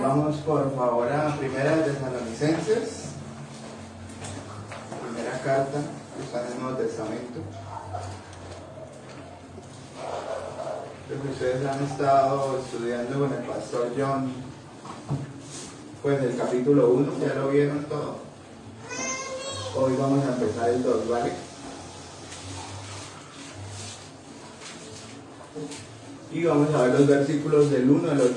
Vamos por favor a Primera de Tesalonicenses, primera carta que está en el Nuevo Testamento. Lo que ustedes han estado estudiando con el pastor John, pues el capítulo 1, ya lo vieron todo. Hoy vamos a empezar el 2, ¿vale? Y vamos a ver los versículos del 1 al 8.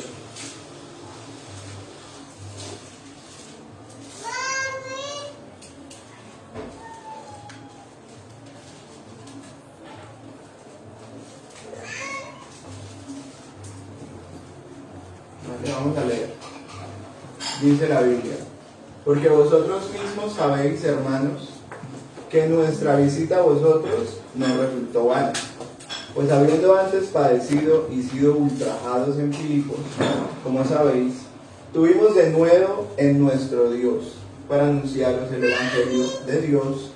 Vamos a leer. Dice la Biblia: porque vosotros mismos sabéis, hermanos, que nuestra visita a vosotros nos resultó vana, pues habiendo antes padecido y sido ultrajados en Filipos, como sabéis, tuvimos de nuevo en nuestro Dios para anunciaros el Evangelio de Dios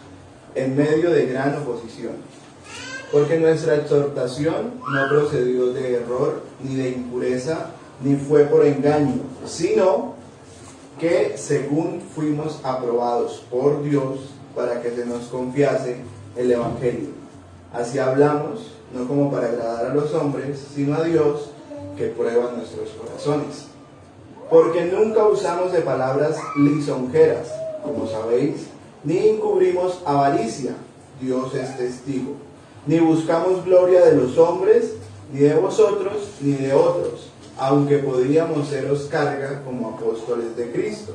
en medio de gran oposición, porque nuestra exhortación no procedió de error ni de impureza, ni fue por engaño, sino que según fuimos aprobados por Dios para que se nos confiase el Evangelio. Así hablamos, no como para agradar a los hombres, sino a Dios que prueba nuestros corazones. Porque nunca usamos de palabras lisonjeras, como sabéis, ni encubrimos avaricia, Dios es testigo, ni buscamos gloria de los hombres, ni de vosotros, ni de otros, aunque podríamos seros carga como apóstoles de Cristo.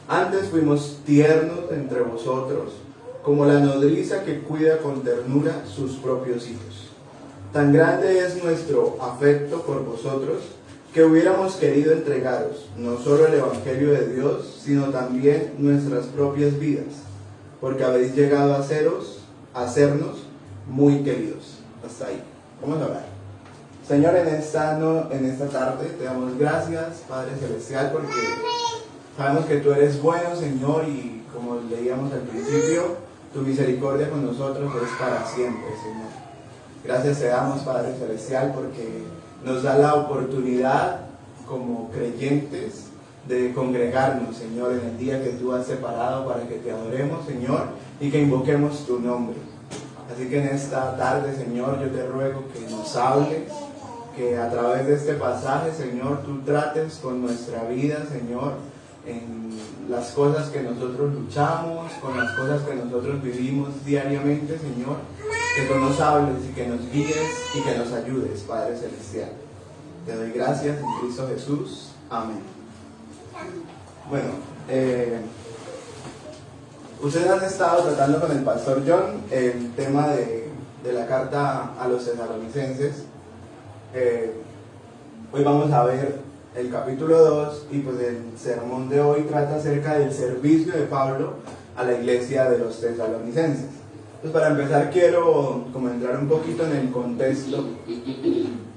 Antes fuimos tiernos entre vosotros, como la nodriza que cuida con ternura sus propios hijos. Tan grande es nuestro afecto por vosotros, que hubiéramos querido entregaros no solo el Evangelio de Dios, sino también nuestras propias vidas, porque habéis llegado a sernos muy queridos. Hasta ahí. Vamos a orar. Señor, en esta tarde te damos gracias, Padre Celestial, porque sabemos que tú eres bueno, Señor, y como leíamos al principio, tu misericordia con nosotros es para siempre, Señor. Gracias te damos, Padre Celestial, porque nos da la oportunidad como creyentes de congregarnos, Señor, en el día que tú has separado para que te adoremos, Señor, y que invoquemos tu nombre. Así que en esta tarde, Señor, yo te ruego que nos hables, que a través de este pasaje, Señor, tú trates con nuestra vida, Señor, en las cosas que nosotros luchamos, con las cosas que nosotros vivimos diariamente, Señor, que tú nos hables y que nos guíes y que nos ayudes, Padre Celestial. Te doy gracias en Cristo Jesús. Amén. Bueno, ustedes han estado tratando con el pastor John el tema de la carta a los tesalonicenses. Hoy vamos a ver el capítulo 2 y pues el sermón de hoy trata acerca del servicio de Pablo a la iglesia de los tesalonicenses. Pues para empezar quiero como entrar un poquito en el contexto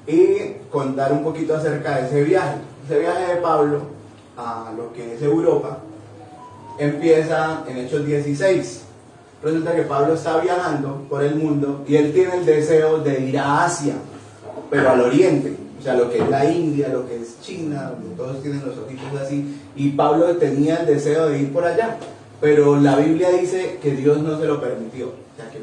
y contar un poquito acerca de ese viaje. Ese viaje de Pablo a lo que es Europa empieza en Hechos 16. Resulta que Pablo está viajando por el mundo y él tiene el deseo de ir a Asia, pero al oriente, o sea, lo que es la India, lo que es China, donde todos tienen los ojitos así, y Pablo tenía el deseo de ir por allá, pero la Biblia dice que Dios no se lo permitió, o sea, que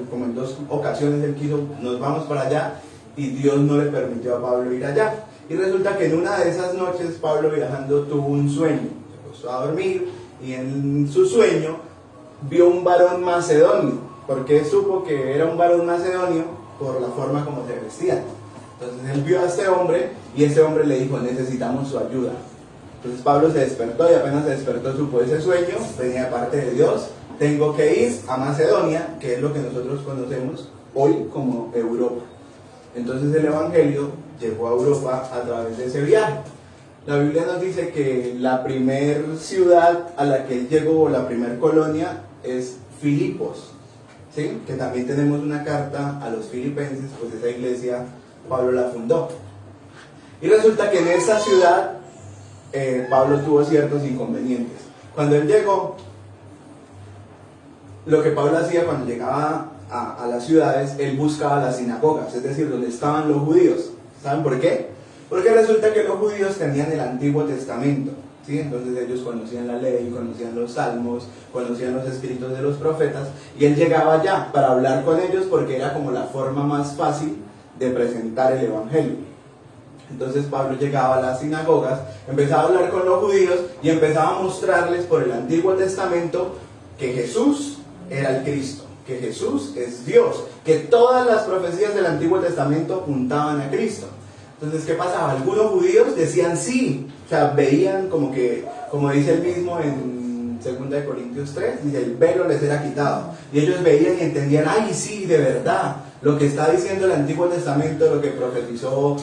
como en 2 ocasiones él quiso, nos vamos para allá, y Dios no le permitió a Pablo ir allá, y resulta que en una de esas noches Pablo viajando tuvo un sueño, se acostó a dormir, y en su sueño vio un varón macedonio, porque supo que era un varón macedonio por la forma como se vestían. Entonces él vio a este hombre y ese hombre le dijo: necesitamos su ayuda. Entonces Pablo se despertó y apenas se despertó supo ese sueño, venía de parte de Dios, tengo que ir a Macedonia, que es lo que nosotros conocemos hoy como Europa. Entonces el Evangelio llegó a Europa a través de ese viaje. La Biblia nos dice que la primer ciudad a la que él llegó, la primer colonia, es Filipos, ¿sí? Que también tenemos una carta a los filipenses, pues esa iglesia Pablo la fundó. Y resulta que en esa ciudad Pablo tuvo ciertos inconvenientes. Cuando él llegó, lo que Pablo hacía cuando llegaba a las ciudades, él buscaba las sinagogas, es decir, donde estaban los judíos. ¿Saben por qué? Porque resulta que los judíos tenían el Antiguo Testamento, ¿sí? Entonces ellos conocían la ley, conocían los salmos, conocían los escritos de los profetas, y él llegaba allá para hablar con ellos porque era como la forma más fácil de presentar el Evangelio. Entonces Pablo llegaba a las sinagogas, empezaba a hablar con los judíos y empezaba a mostrarles por el Antiguo Testamento que Jesús era el Cristo, que Jesús es Dios, que todas las profecías del Antiguo Testamento apuntaban a Cristo. Entonces, ¿qué pasaba? Algunos judíos decían sí, o sea, veían como que, como dice él mismo en 2 Corintios 3, dice, el velo les era quitado. Y ellos veían y entendían, ay, sí, de verdad, lo que está diciendo el Antiguo Testamento, lo que profetizó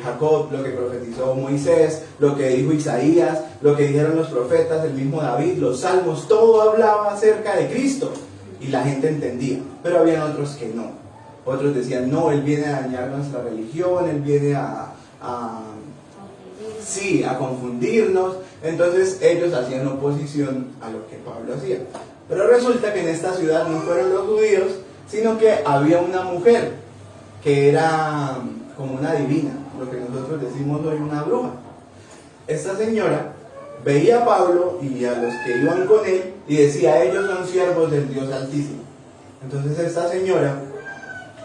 Jacob, lo que profetizó Moisés, lo que dijo Isaías, lo que dijeron los profetas, el mismo David, los salmos, todo hablaba acerca de Cristo. Y la gente entendía, pero habían otros que no. Otros decían, no, él viene a dañar nuestra religión, él viene a confundirnos. Entonces ellos hacían oposición a lo que Pablo hacía. Pero resulta que en esta ciudad no fueron los judíos, sino que había una mujer que era como una divina, lo que nosotros decimos hoy una bruja. Esta señora veía a Pablo y a los que iban con él y decía, ellos son siervos del Dios Altísimo. Entonces esta señora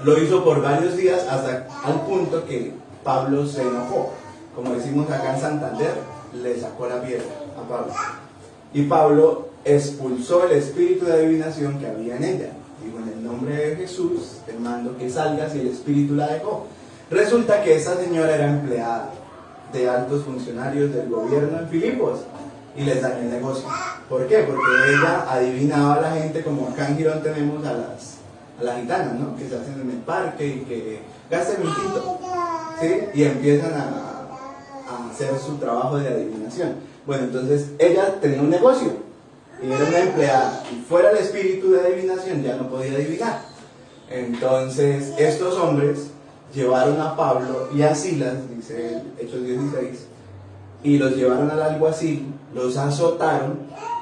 lo hizo por varios días hasta al punto que Pablo se enojó. Como decimos acá en Santander, le sacó la piedra a Pablo. Y Pablo expulsó el espíritu de adivinación que había en ella. Dijo, en el nombre de Jesús te mando que salgas, y el espíritu la dejó. Resulta que esa señora era empleada de altos funcionarios del gobierno en Filipos y les dañó el negocio. ¿Por qué? Porque ella adivinaba a la gente, como acá en Girón tenemos a las gitanas, ¿no? Que se hacen en el parque y que gastan un quinto, ¿sí? Y empiezan a hacer su trabajo de adivinación. Bueno, entonces ella tenía un negocio y era una empleada, y fuera el espíritu de adivinación ya no podía adivinar. Entonces estos hombres llevaron a Pablo y a Silas, dice Hechos 16, y los llevaron al alguacil, los azotaron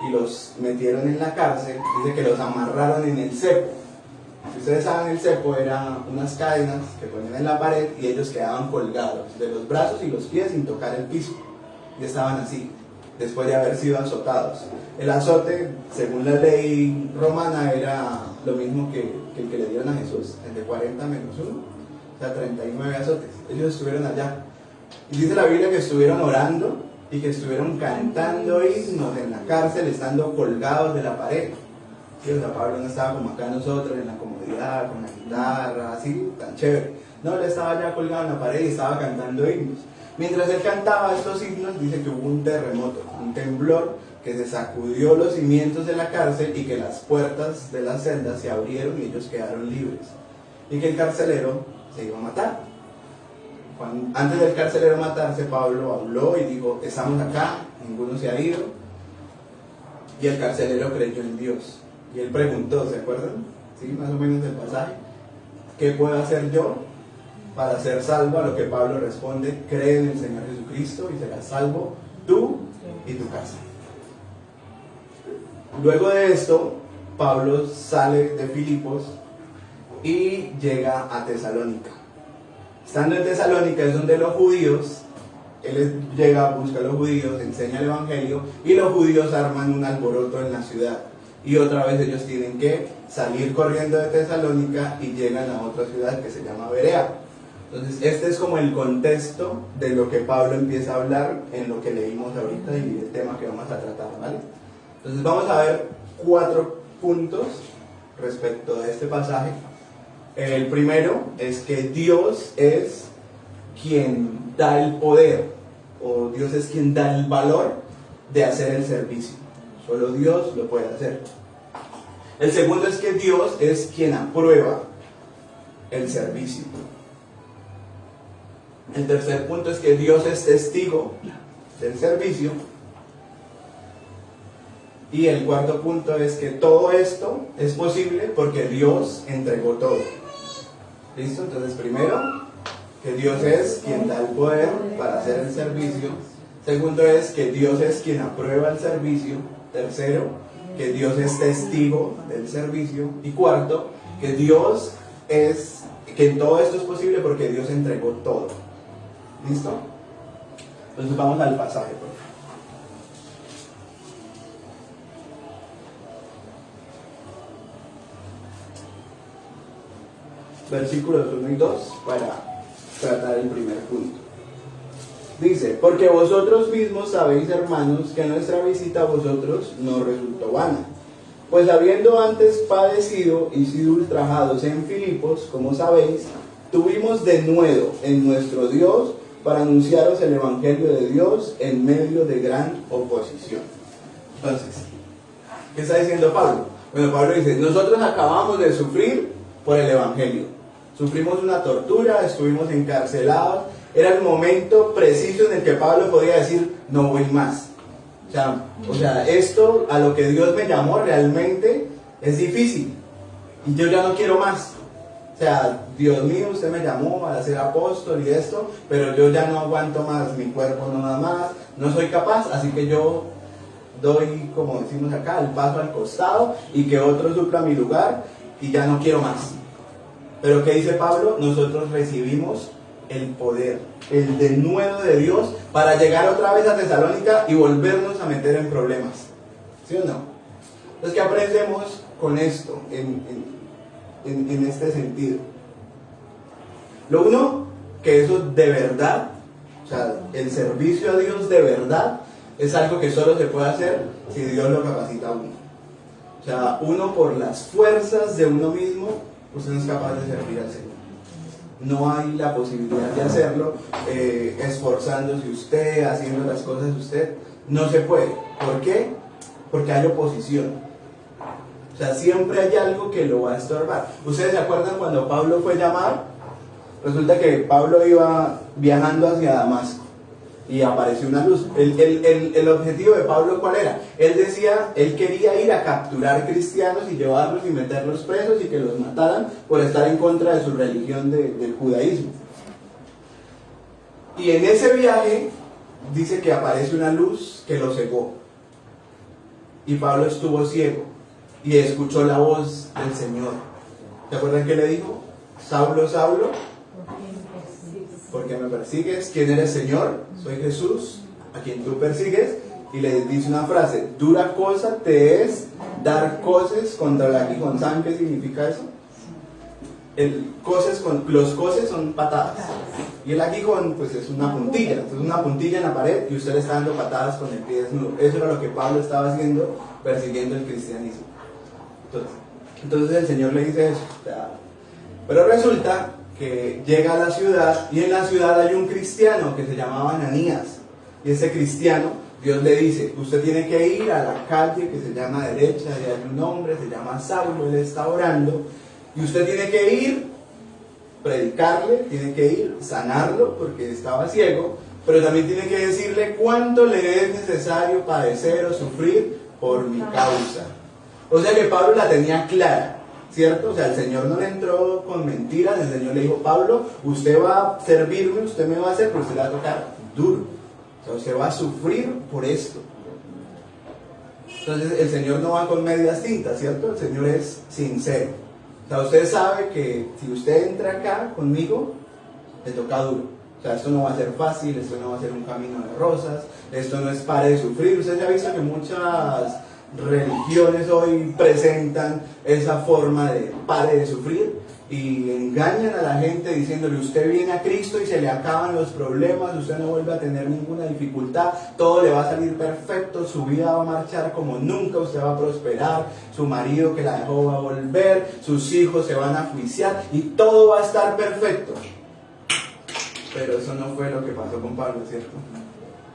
y los metieron en la cárcel. Dice que los amarraron en el cepo. Si ustedes saben, el cepo era unas cadenas que ponían en la pared y ellos quedaban colgados de los brazos y los pies sin tocar el piso. Y estaban así, después de haber sido azotados. El azote, según la ley romana, era lo mismo que el que le dieron a Jesús, el de 40 menos 1, o sea, 39 azotes. Ellos estuvieron allá. Y dice la Biblia que estuvieron orando y que estuvieron cantando himnos en la cárcel, estando colgados de la pared. Sí, o sea, Pablo no estaba como acá nosotros, en la comodidad, con la guitarra, así, tan chévere. No, él estaba allá colgado en la pared y estaba cantando himnos. Mientras él cantaba estos himnos, dice que hubo un terremoto, un temblor, que se sacudió los cimientos de la cárcel y que las puertas de las celdas se abrieron y ellos quedaron libres. Y que el carcelero se iba a matar. Antes del carcelero matarse, Pablo habló y dijo, estamos acá, ninguno se ha ido. Y el carcelero creyó en Dios. Y él preguntó, ¿se acuerdan? ¿Sí? Más o menos el pasaje. ¿Qué puedo hacer yo para ser salvo? A lo que Pablo responde, cree en el Señor Jesucristo y serás salvo tú y tu casa. Luego de esto, Pablo sale de Filipos y llega a Tesalónica. Estando en Tesalónica es donde los judíos, él llega, busca a los judíos, enseña el Evangelio y los judíos arman un alboroto en la ciudad. Y otra vez ellos tienen que salir corriendo de Tesalónica y llegan a otra ciudad que se llama Berea. Entonces este es como el contexto de lo que Pablo empieza a hablar en lo que leímos ahorita y el tema que vamos a tratar, ¿vale? Entonces vamos a ver 4 puntos respecto de este pasaje. El primero es que Dios es quien da el poder, o Dios es quien da el valor de hacer el servicio. Solo Dios lo puede hacer. El segundo es que Dios es quien aprueba el servicio. El tercer punto es que Dios es testigo del servicio. Y el cuarto punto es que todo esto es posible porque Dios entregó todo. ¿Listo? Entonces, primero, que Dios es quien da el poder para hacer el servicio. Segundo es que Dios es quien aprueba el servicio. Tercero, que Dios es testigo del servicio. Y cuarto, que todo esto es posible porque Dios entregó todo. ¿Listo? Entonces vamos al pasaje, por favor. Versículos 1 y 2 para tratar el primer punto. Dice, porque vosotros mismos sabéis, hermanos, que nuestra visita a vosotros no resultó vana. Pues habiendo antes padecido y sido ultrajados en Filipos, como sabéis, tuvimos denuedo en nuestro Dios para anunciaros el Evangelio de Dios en medio de gran oposición. Entonces, ¿qué está diciendo Pablo? Bueno, Pablo dice, nosotros acabamos de sufrir por el Evangelio. Sufrimos una tortura, estuvimos encarcelados. Era el momento preciso en el que Pablo podía decir, no voy más. O sea, esto a lo que Dios me llamó realmente es difícil. Y yo ya no quiero más. O sea, Dios mío, usted me llamó a ser apóstol y esto, pero yo ya no aguanto más, mi cuerpo no da más, no soy capaz, así que yo doy, como decimos acá, el paso al costado y que otro supla mi lugar y ya no quiero más. Pero ¿qué dice Pablo? Nosotros recibimos el poder, el denuedo de Dios para llegar otra vez a Tesalónica y volvernos a meter en problemas. ¿Sí o no? Entonces, ¿qué aprendemos con esto en este sentido? Lo uno, que eso de verdad, o sea, el servicio a Dios de verdad es algo que solo se puede hacer si Dios lo capacita a uno. O sea, uno por las fuerzas de uno mismo, usted no es capaz de servir al Señor. No hay la posibilidad de hacerlo esforzándose usted, haciendo las cosas usted. No se puede. ¿Por qué? Porque hay oposición. O sea, siempre hay algo que lo va a estorbar. ¿Ustedes se acuerdan cuando Pablo fue llamado? Resulta que Pablo iba viajando hacia Damasco y apareció una luz. El objetivo de Pablo, ¿cuál era? Él decía, él quería ir a capturar cristianos y llevarlos y meterlos presos y que los mataran por estar en contra de su religión del judaísmo. Y en ese viaje dice que aparece una luz que lo cegó. Y Pablo estuvo ciego y escuchó la voz del Señor. ¿Se acuerdan qué le dijo? Saulo, Saulo, ¿por qué me persigues? ¿Quién eres, Señor? Soy Jesús, a quien tú persigues. Y le dice una frase, dura cosa te es dar coces contra el aguijón. ¿Saben qué significa eso? Los coces son patadas. Y el aguijón, pues es una puntilla. Entonces una puntilla en la pared y usted le está dando patadas con el pie desnudo. Eso era lo que Pablo estaba haciendo, persiguiendo el cristianismo. Entonces el Señor le dice eso. Pero resulta que llega a la ciudad y en la ciudad hay un cristiano que se llamaba Ananías. Y ese cristiano, Dios le dice, usted tiene que ir a la calle que se llama derecha, y hay un hombre, se llama Saulo, él está orando, y usted tiene que ir, predicarle, tiene que ir, sanarlo porque estaba ciego, pero también tiene que decirle cuánto le es necesario padecer o sufrir por mi causa. O sea que Pablo la tenía clara, ¿cierto? O sea, el Señor no le entró con mentiras, el Señor le dijo, Pablo, usted va a servirme, usted me va a hacer, pero usted le va a tocar duro. O sea, usted va a sufrir por esto. Entonces, el Señor no va con medias tintas, ¿cierto? El Señor es sincero. O sea, usted sabe que si usted entra acá conmigo, le toca duro. O sea, esto no va a ser fácil, esto no va a ser un camino de rosas, esto no es pare de sufrir. Usted ya ha visto que muchas religiones hoy presentan esa forma de pare de sufrir y engañan a la gente diciéndole usted viene a Cristo y se le acaban los problemas, usted no vuelve a tener ninguna dificultad, todo le va a salir perfecto, su vida va a marchar como nunca, usted va a prosperar, su marido que la dejó va a volver, sus hijos se van a juiciar y todo va a estar perfecto. Pero eso no fue lo que pasó con Pablo, ¿cierto?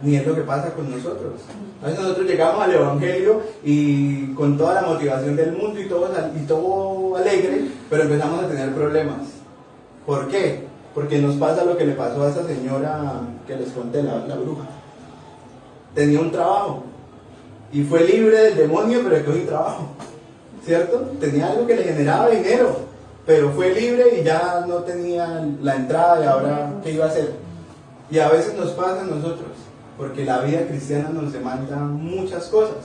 Ni es lo que pasa con nosotros. A veces nosotros llegamos al Evangelio y con toda la motivación del mundo y todo alegre, pero empezamos a tener problemas. ¿Por qué? Porque nos pasa lo que le pasó a esa señora que les conté, la bruja. Tenía un trabajo y fue libre del demonio, pero quedó sin trabajo, ¿cierto? Tenía algo que le generaba dinero, pero fue libre y ya no tenía la entrada y ahora ¿qué iba a hacer? Y a veces nos pasa a nosotros, porque la vida cristiana nos demanda muchas cosas.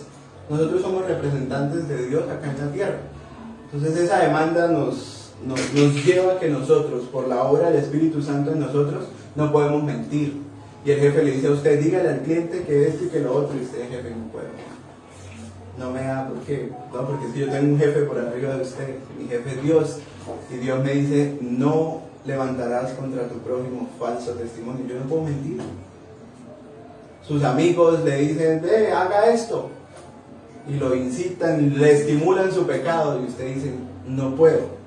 Nosotros somos representantes de Dios acá en la tierra. Entonces esa demanda nos lleva a que nosotros, por la obra del Espíritu Santo en nosotros, no podemos mentir. Y el jefe le dice a usted, dígale al cliente que esto y que lo otro, y usted, jefe, no puedo. No me da, ¿por qué? No, porque es que yo tengo un jefe por arriba de usted, mi jefe es Dios, y Dios me dice, no levantarás contra tu prójimo falso testimonio. Yo no puedo mentir. Sus amigos le dicen, haga esto, y lo incitan, le estimulan su pecado, y usted dice, no puedo.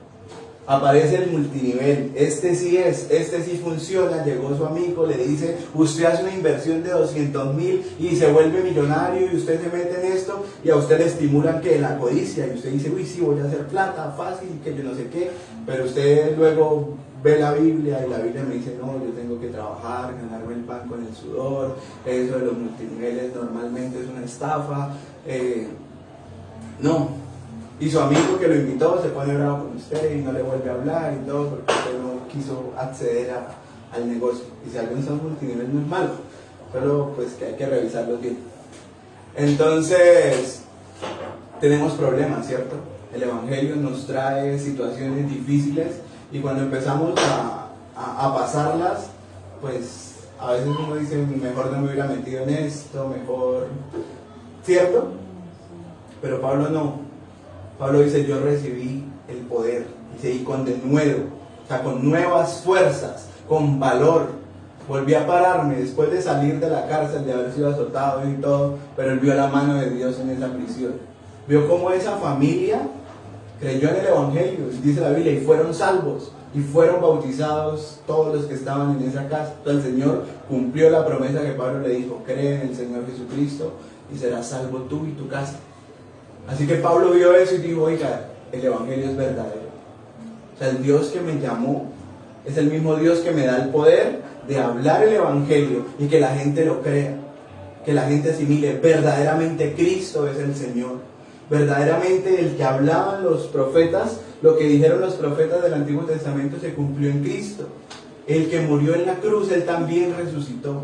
Aparece el multinivel, este sí funciona, llegó su amigo, le dice, usted hace una inversión de 200,000 y se vuelve millonario y usted se mete en esto y a usted le estimulan que la codicia y usted dice, uy sí, voy a hacer plata, fácil, que yo no sé qué, pero usted luego ve la Biblia y la Biblia me dice, no, yo tengo que trabajar, ganarme el pan con el sudor, eso de los multiniveles normalmente es una estafa, no. Y su amigo que lo invitó se pone bravo con usted y no le vuelve a hablar y todo porque usted no quiso acceder al negocio. Y si algo en multinivel no es malo, solo pues que hay que revisarlo bien. Entonces, tenemos problemas, ¿cierto? El Evangelio nos trae situaciones difíciles y cuando empezamos a pasarlas, pues a veces uno dice, mejor no me hubiera metido en esto, mejor, ¿cierto? Pero Pablo no. Pablo dice, yo recibí el poder, dice, y con denuedo, o sea, con nuevas fuerzas, con valor, volví a pararme después de salir de la cárcel, de haber sido azotado y todo, pero él vio la mano de Dios en esa prisión, vio cómo esa familia creyó en el Evangelio, dice la Biblia, y fueron salvos, y fueron bautizados todos los que estaban en esa casa. Entonces el Señor cumplió la promesa que Pablo le dijo, cree en el Señor Jesucristo y serás salvo tú y tu casa. Así que Pablo vio eso y dijo, oiga, el Evangelio es verdadero. O sea, el Dios que me llamó es el mismo Dios que me da el poder de hablar el Evangelio y que la gente lo crea, que la gente asimile, verdaderamente Cristo es el Señor. Verdaderamente el que hablaban los profetas, lo que dijeron los profetas del Antiguo Testamento se cumplió en Cristo. El que murió en la cruz, Él también resucitó.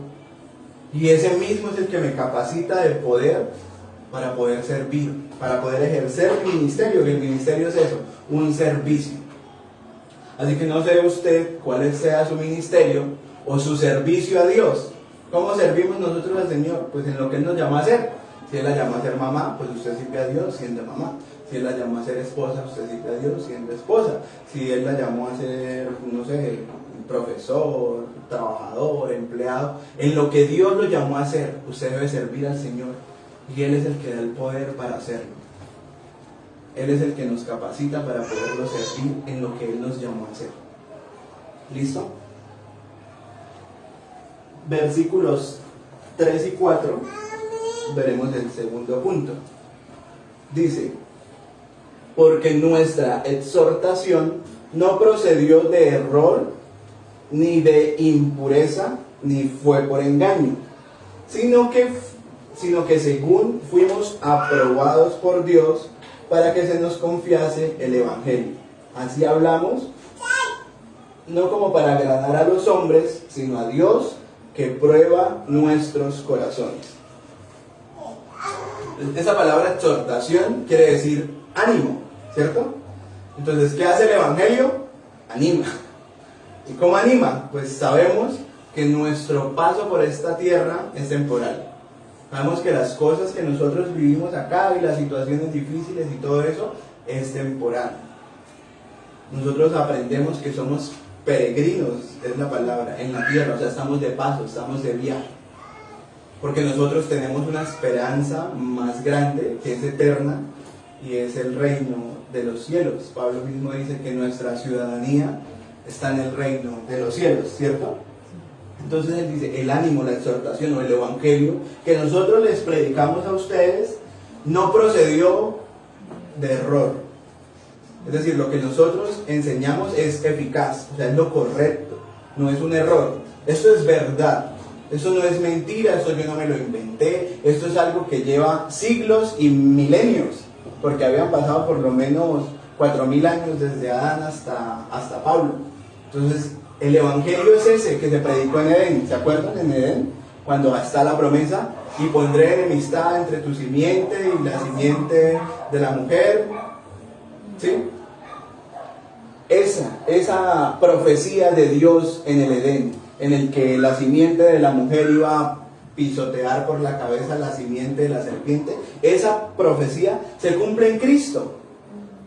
Y ese mismo es el que me capacita de poder para poder servir, para poder ejercer mi ministerio, que el ministerio es eso, un servicio. Así que no sé usted cuál sea su ministerio o su servicio a Dios. ¿Cómo servimos nosotros al Señor? Pues en lo que Él nos llama a hacer. Si Él la llama a ser mamá, pues usted sirve a Dios siendo mamá. Si Él la llamó a ser esposa, usted sirve a Dios siendo esposa. Si Él la llamó a ser, no sé, profesor, trabajador, empleado, en lo que Dios lo llamó a hacer, usted debe servir al Señor. Y Él es el que da el poder para hacerlo. Él es el que nos capacita para poderlo servir en lo que Él nos llamó a hacer. ¿Listo? Versículos 3 y 4, veremos el segundo punto. Dice, porque nuestra exhortación no procedió de error, ni de impureza, ni fue por engaño, sino que según fuimos aprobados por Dios para que se nos confiase el Evangelio. Así hablamos, no como para agradar a los hombres, sino a Dios que prueba nuestros corazones. Esa palabra exhortación quiere decir ánimo, ¿cierto? Entonces, ¿qué hace el Evangelio? Anima. ¿Y cómo anima? Pues sabemos que nuestro paso por esta tierra es temporal. Sabemos que las cosas que nosotros vivimos acá y las situaciones difíciles y todo eso es temporal. Nosotros aprendemos que somos peregrinos, es la palabra, en la tierra, o sea, estamos de paso, estamos de viaje. Porque nosotros tenemos una esperanza más grande que es eterna y es el reino de los cielos. Pablo mismo dice que nuestra ciudadanía está en el reino de los cielos, ¿cierto? Entonces él dice, el ánimo, la exhortación o el evangelio que nosotros les predicamos a ustedes no procedió de error. Es decir, lo que nosotros enseñamos es eficaz, o sea, es lo correcto, no es un error. Esto es verdad, esto no es mentira, esto yo no me lo inventé, esto es algo que lleva siglos y milenios, porque habían pasado por lo menos 4.000 años desde Adán hasta Pablo. Entonces, el evangelio es ese que se predicó en Edén. ¿Se acuerdan en Edén? Cuando está la promesa, y pondré enemistad entre tu simiente y la simiente de la mujer. ¿Sí? Esa profecía de Dios en el Edén en el que la simiente de la mujer iba a pisotear por la cabeza la simiente de la serpiente, esa profecía se cumple en Cristo.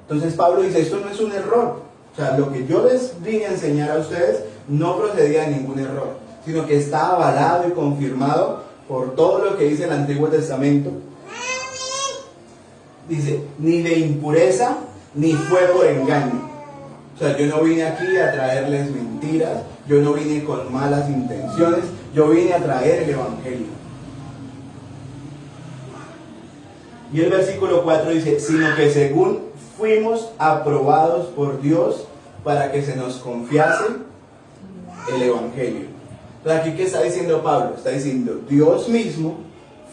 Entonces Pablo dice, esto no es un error. O sea, lo que yo les vine a enseñar a ustedes no procedía de ningún error, sino que está avalado y confirmado por todo lo que dice el Antiguo Testamento. Dice, ni de impureza, ni fue por engaño. O sea, yo no vine aquí a traerles mentiras, yo no vine con malas intenciones, yo vine a traer el Evangelio. Y el versículo 4 dice, sino que según fuimos aprobados por Dios para que se nos confiase el Evangelio. Entonces, aquí, ¿qué está diciendo Pablo? Está diciendo, Dios mismo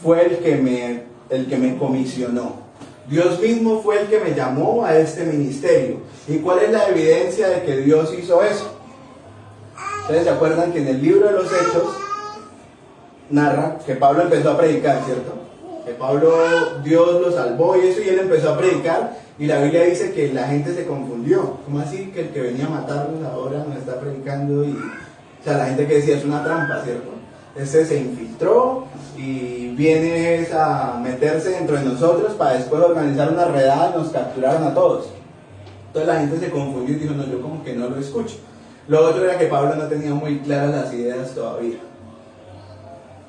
fue el que me comisionó. Dios mismo fue el que me llamó a este ministerio. ¿Y cuál es la evidencia de que Dios hizo eso? Ustedes se acuerdan que en el libro de los Hechos narra que Pablo empezó a predicar, ¿cierto? Que Pablo, Dios lo salvó y eso, y él empezó a predicar, y la Biblia dice que la gente se confundió. ¿Cómo así que el que venía a matarnos ahora nos está predicando? O sea, la gente que decía es una trampa, ¿cierto? Este se infiltró y viene a meterse dentro de nosotros para después organizar una redada y nos capturaron a todos. Entonces la gente se confundió y dijo, no, yo como que no lo escucho. Lo otro era que Pablo no tenía muy claras las ideas todavía.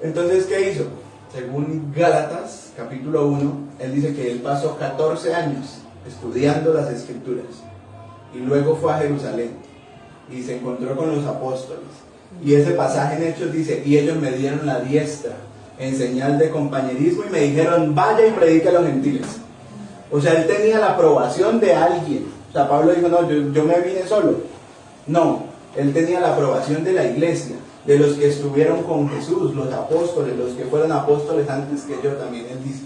Entonces, ¿qué hizo? Según Gálatas, capítulo 1, él dice que él pasó 14 años estudiando las Escrituras y luego fue a Jerusalén y se encontró con los apóstoles. Y ese pasaje en Hechos dice, y ellos me dieron la diestra en señal de compañerismo y me dijeron, vaya y predique a los gentiles. O sea, él tenía la aprobación de alguien. O sea, Pablo dijo, no, yo me vine solo. No, él tenía la aprobación de la iglesia, de los que estuvieron con Jesús, los apóstoles, los que fueron apóstoles antes que yo también, él dice.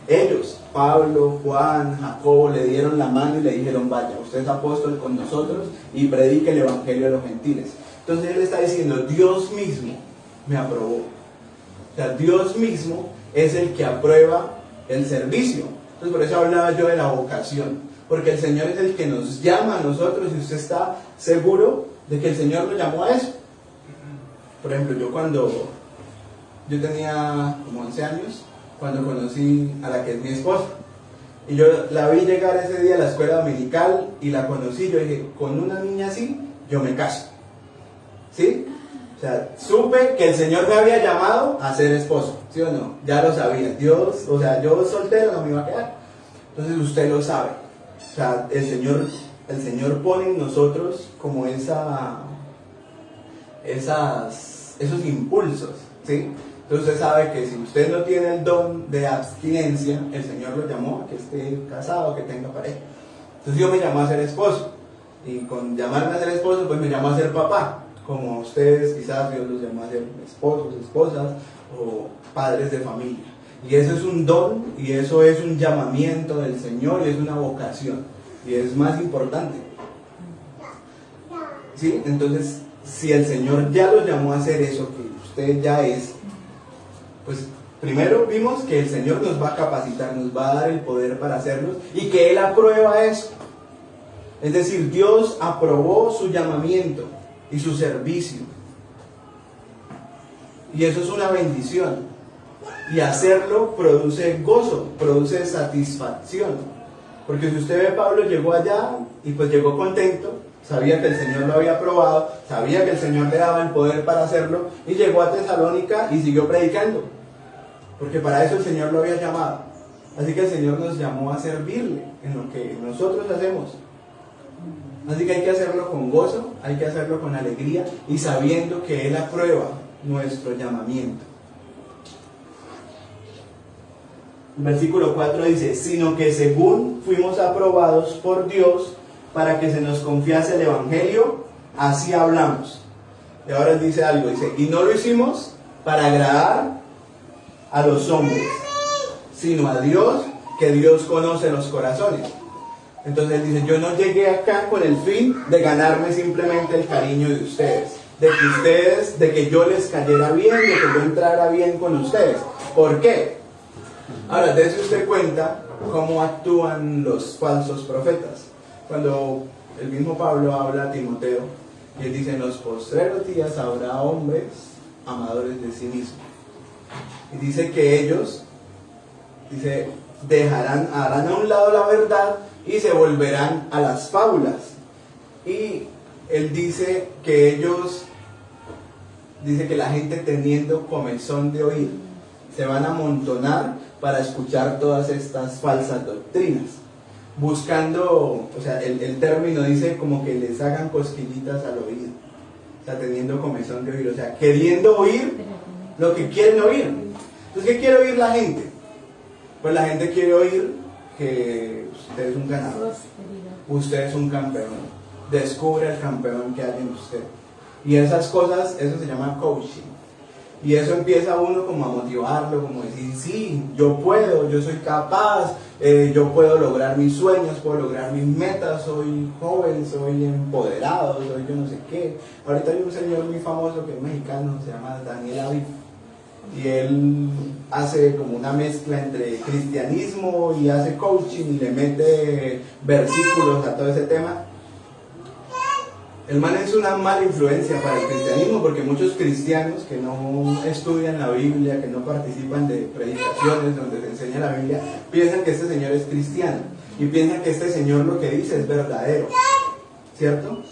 Ellos, Pablo, Juan, Jacobo, le dieron la mano y le dijeron, vaya, usted es apóstol con nosotros y predique el evangelio a los gentiles. Entonces él está diciendo, Dios mismo me aprobó. O sea, Dios mismo es el que aprueba el servicio. Entonces por eso hablaba yo de la vocación, porque el Señor es el que nos llama a nosotros y usted está seguro de que el Señor lo llamó a eso. Por ejemplo, yo tenía como 11 años, cuando conocí a la que es mi esposa. Y yo la vi llegar ese día a la escuela dominical y la conocí. Yo dije, con una niña así, yo me caso. ¿Sí? O sea, supe que el Señor me había llamado a ser esposo. ¿Sí o no? Ya lo sabía. Dios, o sea, yo soltero no me iba a quedar. Entonces usted lo sabe. O sea, el Señor pone en nosotros como esos impulsos. ¿Sí? Entonces usted sabe que si usted no tiene el don de abstinencia, el Señor lo llamó a que esté casado, que tenga pareja. Entonces yo me llamó a ser esposo. Y con llamarme a ser esposo, pues me llamó a ser papá. Como ustedes quizás Dios los llamó a ser esposos, esposas o padres de familia. Y eso es un don y eso es un llamamiento del Señor y es una vocación. Y es más importante. ¿Sí? Entonces, si el Señor ya los llamó a hacer eso que usted ya es, pues primero vimos que el Señor nos va a capacitar, nos va a dar el poder para hacerlos y que Él aprueba eso. Es decir, Dios aprobó su llamamiento y su servicio. Y eso es una bendición. Y hacerlo produce gozo, produce satisfacción. Porque si usted ve, Pablo llegó allá y pues llegó contento, sabía que el Señor lo había aprobado, sabía que el Señor le daba el poder para hacerlo, y llegó a Tesalónica y siguió predicando. Porque para eso el Señor lo había llamado. Así que el Señor nos llamó a servirle en lo que nosotros hacemos. Así que hay que hacerlo con gozo, hay que hacerlo con alegría y sabiendo que Él aprueba nuestro llamamiento. El versículo 4 dice, sino que según fuimos aprobados por Dios para que se nos confiase el Evangelio, así hablamos. Y ahora Él dice algo, dice, y no lo hicimos para agradar a los hombres, sino a Dios, que Dios conoce los corazones. Entonces él dice, yo no llegué acá con el fin de ganarme simplemente el cariño de ustedes, de que yo les cayera bien, de que yo entrara bien con ustedes. ¿Por qué? Ahora, dése usted cuenta cómo actúan los falsos profetas. Cuando el mismo Pablo habla a Timoteo Y él dice, en los postreros días habrá hombres amadores de sí mismos. Y dice que ellos, dice, harán a un lado la verdad y se volverán a las fábulas. Y él dice que ellos, dice que la gente teniendo comezón de oír, se van a amontonar para escuchar todas estas falsas doctrinas. Buscando, o sea, el término dice como que les hagan cosquillitas al oído. O sea, teniendo comezón de oír, o sea, queriendo oír lo que quieren oír. Entonces, ¿qué quiere oír la gente? Pues la gente quiere oír que usted es un ganador, usted es un campeón, descubre el campeón que hay en usted. Y esas cosas, eso se llama coaching. Y eso empieza uno como a motivarlo, como decir, sí, yo puedo, yo soy capaz, yo puedo lograr mis sueños, puedo lograr mis metas, soy joven, soy empoderado, soy yo no sé qué. Ahorita hay un señor muy famoso que es mexicano, se llama Daniel Aviv. Y él hace como una mezcla entre cristianismo y hace coaching y le mete versículos a todo ese tema. El man es una mala influencia para el cristianismo porque muchos cristianos que no estudian la Biblia, que no participan de predicaciones donde se enseña la Biblia, piensan que este señor es cristiano y piensan que este señor lo que dice es verdadero, ¿cierto?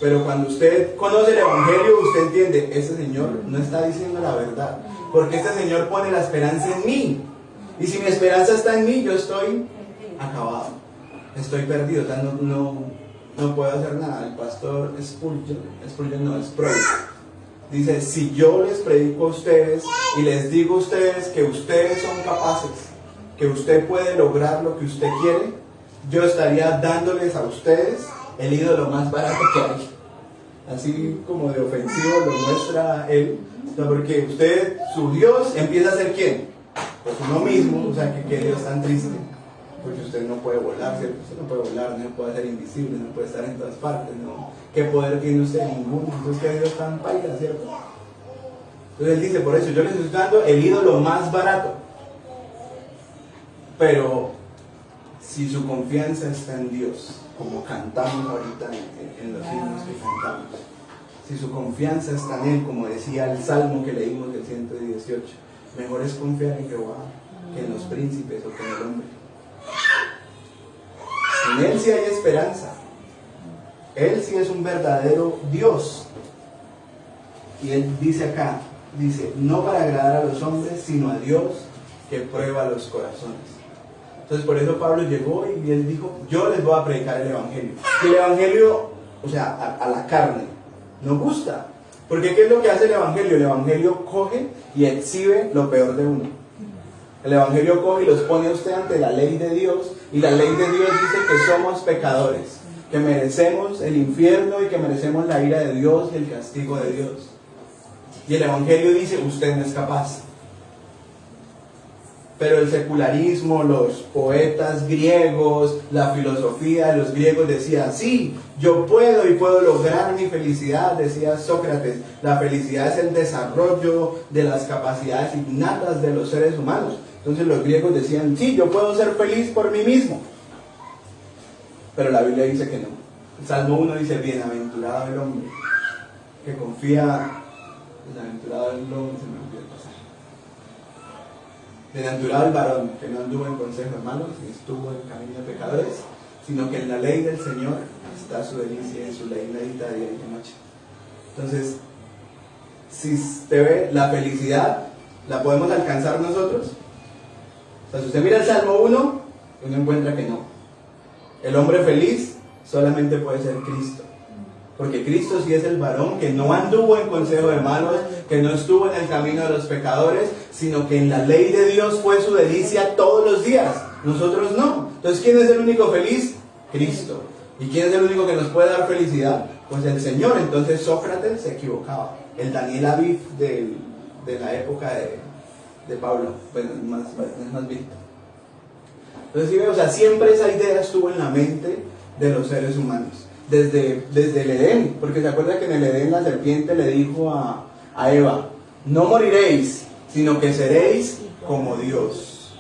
Pero cuando usted conoce el Evangelio, usted entiende, ese señor no está diciendo la verdad, porque este señor pone la esperanza en mí. Y si mi esperanza está en mí, yo estoy acabado, estoy perdido, o sea, no puedo hacer nada. El pastor Spurgeon dice, si yo les predico a ustedes y les digo a ustedes que ustedes son capaces, que usted puede lograr lo que usted quiere, yo estaría dándoles a ustedes el ídolo más barato que hay. Así como de ofensivo lo muestra él, porque usted, su Dios, empieza a ser ¿quién? Pues uno mismo, o sea, que Dios tan triste. Porque usted no puede volar, ¿cierto? Usted no puede volar, no puede ser invisible, no puede estar en todas partes, ¿no? ¿Qué poder tiene usted? Ninguno. Entonces, ¿qué Dios tan paila, ¿cierto? Entonces él dice, por eso yo les estoy dando el ídolo más barato. Pero si su confianza está en Dios, como cantamos ahorita en los himnos que cantamos, si su confianza está en Él, como decía el Salmo que leímos del 118, mejor es confiar en Jehová que en los príncipes o que en el hombre. En Él sí hay esperanza. Él sí es un verdadero Dios. Y Él dice acá, dice, no para agradar a los hombres, sino a Dios que prueba los corazones. Entonces por eso Pablo llegó y él dijo, yo les voy a predicar el Evangelio. Y el Evangelio, o sea, a la carne, no gusta. Porque ¿qué es lo que hace el Evangelio? El Evangelio coge y exhibe lo peor de uno. El Evangelio coge y los pone a usted ante la ley de Dios, y la ley de Dios dice que somos pecadores, que merecemos el infierno y que merecemos la ira de Dios y el castigo de Dios. Y el Evangelio dice, usted no es capaz. Pero el secularismo, los poetas griegos, la filosofía de los griegos decía, sí, yo puedo y puedo lograr mi felicidad, decía Sócrates. La felicidad es el desarrollo de las capacidades innatas de los seres humanos. Entonces los griegos decían, sí, yo puedo ser feliz por mí mismo. Pero la Biblia dice que no. El Salmo 1 dice, bienaventurado el hombre que confía, bienaventurado el hombre, se me olvidó el pasaje. Bienaventurado el varón que no anduvo en consejos malos, ni estuvo en camino de pecadores, sino que en la ley del Señor está su delicia, en su ley medita día y de noche. Entonces, si usted ve, la felicidad la podemos alcanzar nosotros. O sea, si usted mira el Salmo 1, uno encuentra que no. El hombre feliz solamente puede ser Cristo. Porque Cristo sí es el varón que no anduvo en consejo de malos, que no estuvo en el camino de los pecadores, sino que en la ley de Dios fue su delicia todos los días. Nosotros no. Entonces, ¿quién es el único feliz? Cristo. ¿Y quién es el único que nos puede dar felicidad? Pues el Señor. Entonces Sócrates se equivocaba. El Daniel Aviv de la época de Pablo, bueno, es más visto. Entonces, ¿sí ve? O sea, siempre esa idea estuvo en la mente de los seres humanos. Desde el Edén, porque se acuerda que en el Edén la serpiente le dijo a Eva, no moriréis, sino que seréis como Dios,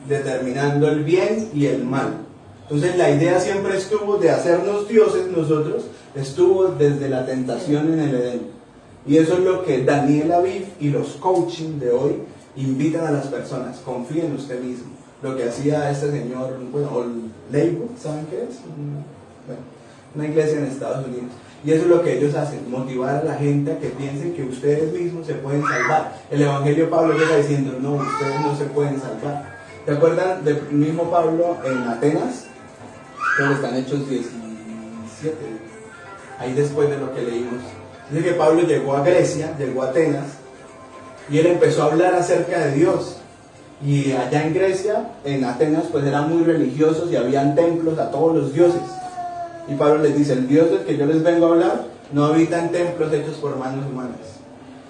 determinando el bien y el mal. Entonces la idea siempre estuvo de hacernos dioses nosotros Estuvo desde la tentación en el Edén. Y eso es lo que Daniel Aviv y los coaching de hoy invitan a las personas. Confíen en usted mismo. Lo que hacía este señor, bueno, Leibo, ¿saben qué es? Bueno, una iglesia en Estados Unidos. Y eso es lo que ellos hacen, motivar a la gente a que piensen que ustedes mismos se pueden salvar. El Evangelio Pablo llega diciendo, no, ustedes no se pueden salvar. ¿Se acuerdan del mismo Pablo en Atenas? Creo que están Hechos 17, ahí después de lo que leímos. Dice que Pablo llegó a Grecia, llegó a Atenas, y él empezó a hablar acerca de Dios. Y allá en Grecia, en Atenas, pues eran muy religiosos y habían templos a todos los dioses. Y Pablo les dice, el Dios del que yo les vengo a hablar no habita en templos hechos por manos humanas.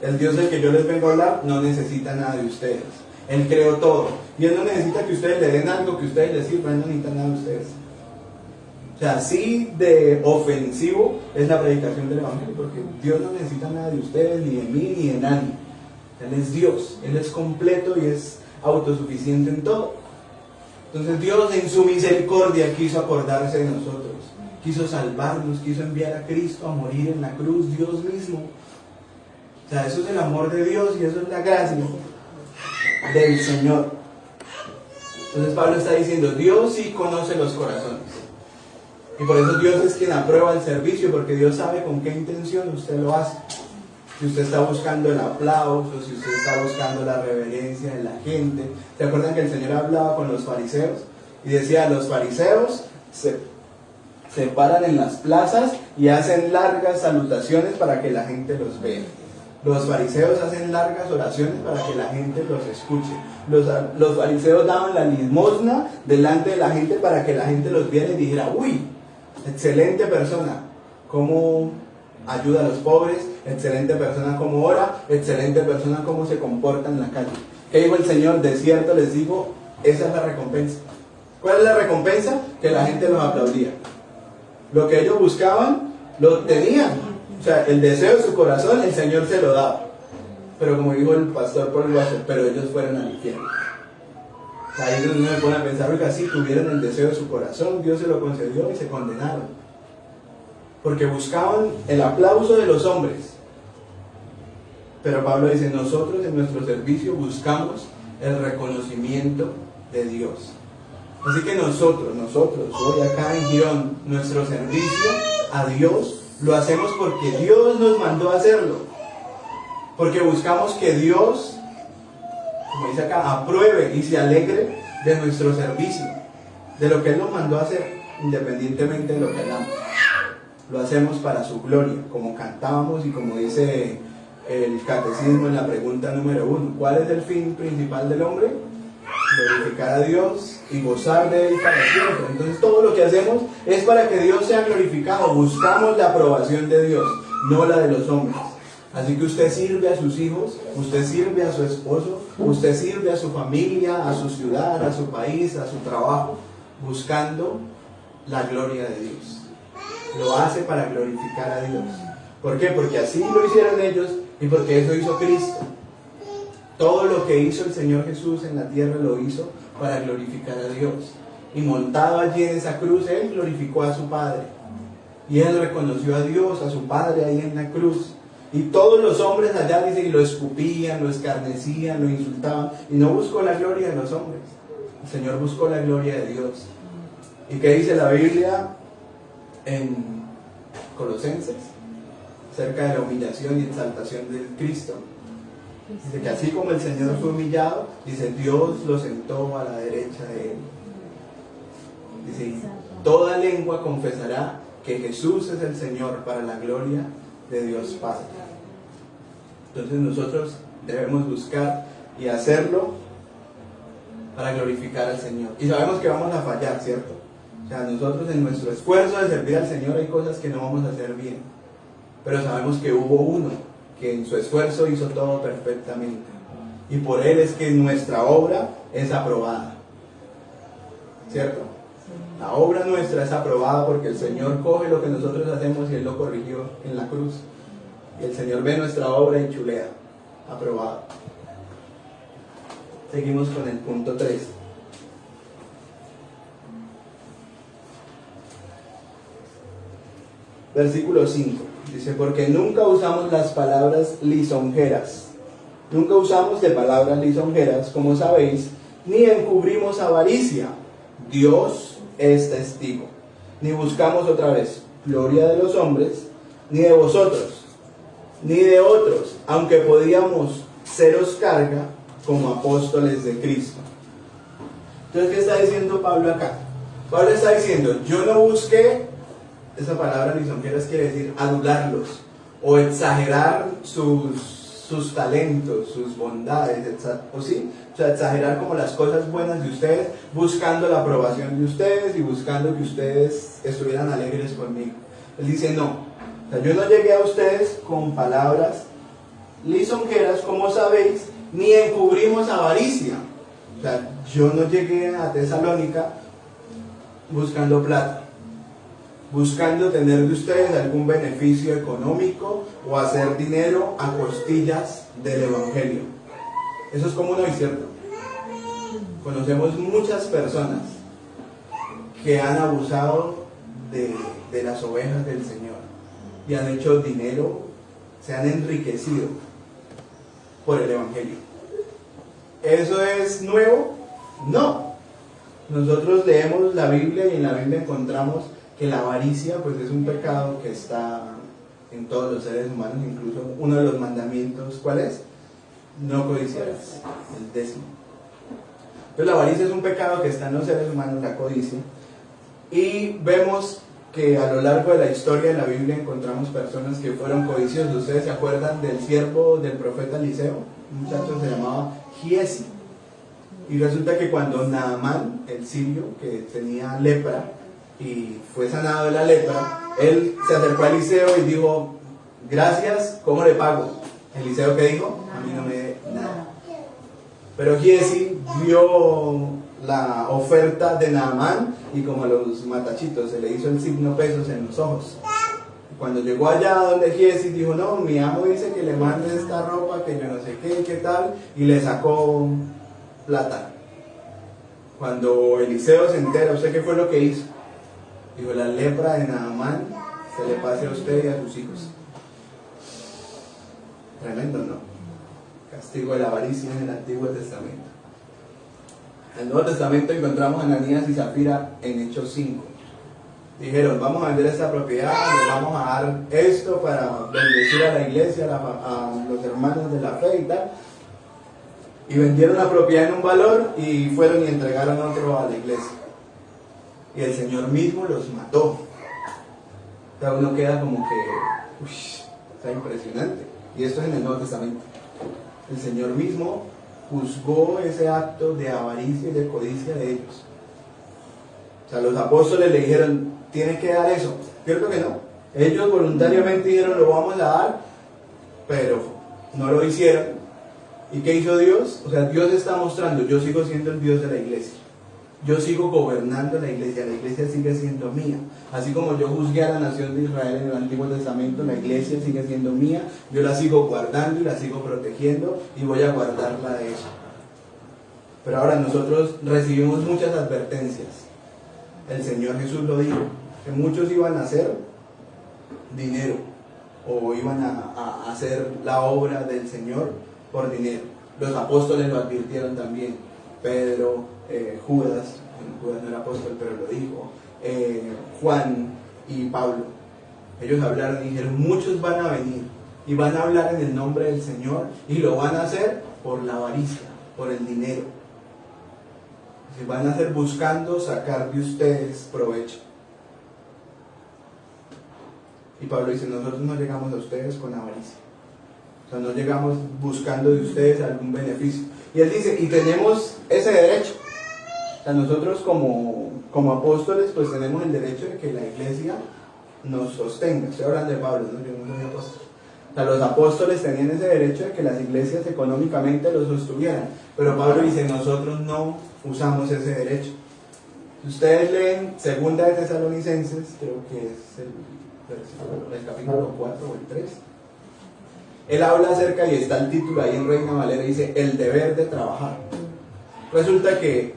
El Dios del que yo les vengo a hablar no necesita nada de ustedes. Él creó todo. Y Él no necesita que ustedes le den algo, que ustedes le sirvan. Él no necesita nada de ustedes. O sea, así de ofensivo es la predicación del Evangelio, porque Dios no necesita nada de ustedes, ni de mí, ni de nadie. Él es Dios. Él es completo y es autosuficiente en todo. Entonces Dios en su misericordia quiso acordarse de nosotros. Quiso salvarnos, quiso enviar a Cristo a morir en la cruz, Dios mismo. O sea, eso es el amor de Dios y eso es la gracia del Señor. Entonces Pablo está diciendo, Dios sí conoce los corazones. Y por eso Dios es quien aprueba el servicio, porque Dios sabe con qué intención usted lo hace. Si usted está buscando el aplauso, si usted está buscando la reverencia de la gente. ¿Se acuerdan que el Señor hablaba con los fariseos? Y decía, los fariseos se paran en las plazas y hacen largas salutaciones para que la gente los vea. Los fariseos hacen largas oraciones para que la gente los escuche. Los fariseos daban la limosna delante de la gente para que la gente los viera y dijera, uy, excelente persona, cómo ayuda a los pobres, excelente persona cómo ora, excelente persona cómo se comporta en la calle. ¿Qué dijo el Señor? De cierto les digo, esa es la recompensa. ¿Cuál es la recompensa? Que la gente los aplaudía. Lo que ellos buscaban, lo tenían. O sea, el deseo de su corazón, el Señor se lo daba. Pero como dijo el pastor Paul Washer, pero ellos fueron al infierno. O sea, ahí uno me pone a pensar, oiga, sí, tuvieron el deseo de su corazón, Dios se lo concedió y se condenaron. Porque buscaban el aplauso de los hombres. Pero Pablo dice, nosotros en nuestro servicio buscamos el reconocimiento de Dios. Así que nosotros, hoy acá en Girón, nuestro servicio a Dios lo hacemos porque Dios nos mandó a hacerlo. Porque buscamos que Dios, como dice acá, apruebe y se alegre de nuestro servicio, de lo que Él nos mandó a hacer, independientemente de lo que hagamos. Lo hacemos para su gloria, como cantábamos y como dice el catecismo en la pregunta número 1. ¿Cuál es el fin principal del hombre? Glorificar a Dios y gozar de Él para siempre. Entonces todo lo que hacemos es para que Dios sea glorificado. Buscamos la aprobación de Dios, no la de los hombres. Así que usted sirve a sus hijos, usted sirve a su esposo, usted sirve a su familia, a su ciudad, a su país, a su trabajo, buscando la gloria de Dios. Lo hace para glorificar a Dios. ¿Por qué? Porque así lo hicieron ellos y porque eso hizo Cristo. Todo lo que hizo el Señor Jesús en la tierra lo hizo para glorificar a Dios. Y montado allí en esa cruz, Él glorificó a su Padre. Y Él reconoció a Dios, a su Padre ahí en la cruz. Y todos los hombres allá, dice, y lo escupían, lo escarnecían, lo insultaban. Y no buscó la gloria de los hombres. El Señor buscó la gloria de Dios. ¿Y qué dice la Biblia en Colosenses? Acerca de la humillación y exaltación de Cristo. Dice que así como el Señor fue humillado, dice, Dios lo sentó a la derecha de Él. Dice, toda lengua confesará que Jesús es el Señor para la gloria de Dios Padre. Entonces nosotros debemos buscar y hacerlo para glorificar al Señor. Y sabemos que vamos a fallar, ¿cierto? O sea, nosotros en nuestro esfuerzo de servir al Señor hay cosas que no vamos a hacer bien. Pero sabemos que hubo uno que en su esfuerzo hizo todo perfectamente. Y por Él es que nuestra obra es aprobada. ¿Cierto? La obra nuestra es aprobada porque el Señor coge lo que nosotros hacemos y Él lo corrigió en la cruz. Y el Señor ve nuestra obra y chulea. Aprobado. Seguimos con el punto 3. versículo 5. Dice, porque nunca usamos las palabras lisonjeras. Nunca usamos de palabras lisonjeras, como sabéis, ni encubrimos avaricia. Dios es testigo. Ni buscamos otra vez gloria de los hombres, ni de vosotros, ni de otros, aunque podíamos seros carga como apóstoles de Cristo. Entonces, ¿qué está diciendo Pablo acá? Pablo está diciendo, yo no busqué, esa palabra lisonjeras quiere decir adularlos, o exagerar sus talentos, sus bondades, ¿o sí? O sea, exagerar como las cosas buenas de ustedes, buscando la aprobación de ustedes y buscando que ustedes estuvieran alegres conmigo. Él dice, no, o sea, yo no llegué a ustedes con palabras lisonjeras, como sabéis, ni encubrimos avaricia. O sea, yo no llegué a Tesalónica buscando plata, buscando tener de ustedes algún beneficio económico o hacer dinero a costillas del Evangelio. Eso es común hoy, ¿cierto? Conocemos muchas personas que han abusado de las ovejas del Señor y han hecho dinero, se han enriquecido por el Evangelio. ¿Eso es nuevo? No. Nosotros leemos la Biblia y en la Biblia encontramos que la avaricia pues es un pecado que está en todos los seres humanos, incluso uno de los mandamientos, ¿cuál es? No codiciarás, el 10º. Entonces la avaricia es un pecado que está en los seres humanos, la codicia, y vemos que a lo largo de la historia de la Biblia encontramos personas que fueron codiciosos. ¿Ustedes se acuerdan del siervo del profeta Eliseo? Un muchacho se llamaba Giesi. Y resulta que cuando Naamán, el sirio, que tenía lepra y fue sanado de la lepra, él se acercó a Eliseo y dijo, gracias, ¿cómo le pago? Eliseo, ¿qué dijo? A mí no me dé nada. Pero Giesi vio la oferta de Naamán y como a los matachitos se le hizo el signo pesos en los ojos. Cuando llegó allá donde Giesi dijo, no, mi amo dice que le mande esta ropa, que yo no sé qué, qué tal, y le sacó plata. Cuando Eliseo se entera, ¿usted qué fue lo que hizo? Dijo, la lepra de Naamán se le pase a usted y a sus hijos. Tremendo, ¿no? Castigo de la avaricia en el Antiguo Testamento. En el Nuevo Testamento encontramos a Ananías y Zafira en Hechos 5. Dijeron, vamos a vender esta propiedad, les vamos a dar esto para bendecir a la iglesia, a los hermanos de la fe y tal. Y vendieron la propiedad en un valor y fueron y entregaron otro a la iglesia. Y el Señor mismo los mató. O sea, uno queda como que, está impresionante. Y esto es en el Nuevo Testamento. El Señor mismo juzgó ese acto de avaricia y de codicia de ellos. O sea, los apóstoles le dijeron, tienes que dar eso. ¿Cierto que no? Ellos voluntariamente dijeron, lo vamos a dar, pero no lo hicieron. ¿Y qué hizo Dios? O sea, Dios está mostrando, yo sigo siendo el Dios de la iglesia. Yo sigo gobernando la iglesia sigue siendo mía. Así como yo juzgué a la nación de Israel en el Antiguo Testamento, la iglesia sigue siendo mía, yo la sigo guardando y la sigo protegiendo y voy a guardarla de eso. Pero ahora nosotros recibimos muchas advertencias. El Señor Jesús lo dijo, que muchos iban a hacer dinero o iban a hacer la obra del Señor por dinero. Los apóstoles lo advirtieron también. Pedro, Judas no era apóstol pero lo dijo, Juan y Pablo. Ellos hablaron y dijeron, muchos van a venir y van a hablar en el nombre del Señor y lo van a hacer por la avaricia, por el dinero. Se van a hacer buscando sacar de ustedes provecho. Y Pablo dice, nosotros no llegamos a ustedes con avaricia. O sea, no llegamos buscando de ustedes algún beneficio. Y él dice, y tenemos ese derecho. O sea, nosotros como apóstoles, pues tenemos el derecho de que la iglesia nos sostenga. Estoy hablando de Pablo, ¿no? Yo no soy apóstol. O sea, los apóstoles tenían ese derecho de que las iglesias económicamente los sostuvieran. Pero Pablo dice, nosotros no usamos ese derecho. Si ustedes leen 2 de Tesalonicenses, creo que es el capítulo 4 o el 3, él habla acerca, y está el título ahí en Reina Valera, dice, el deber de trabajar. Resulta que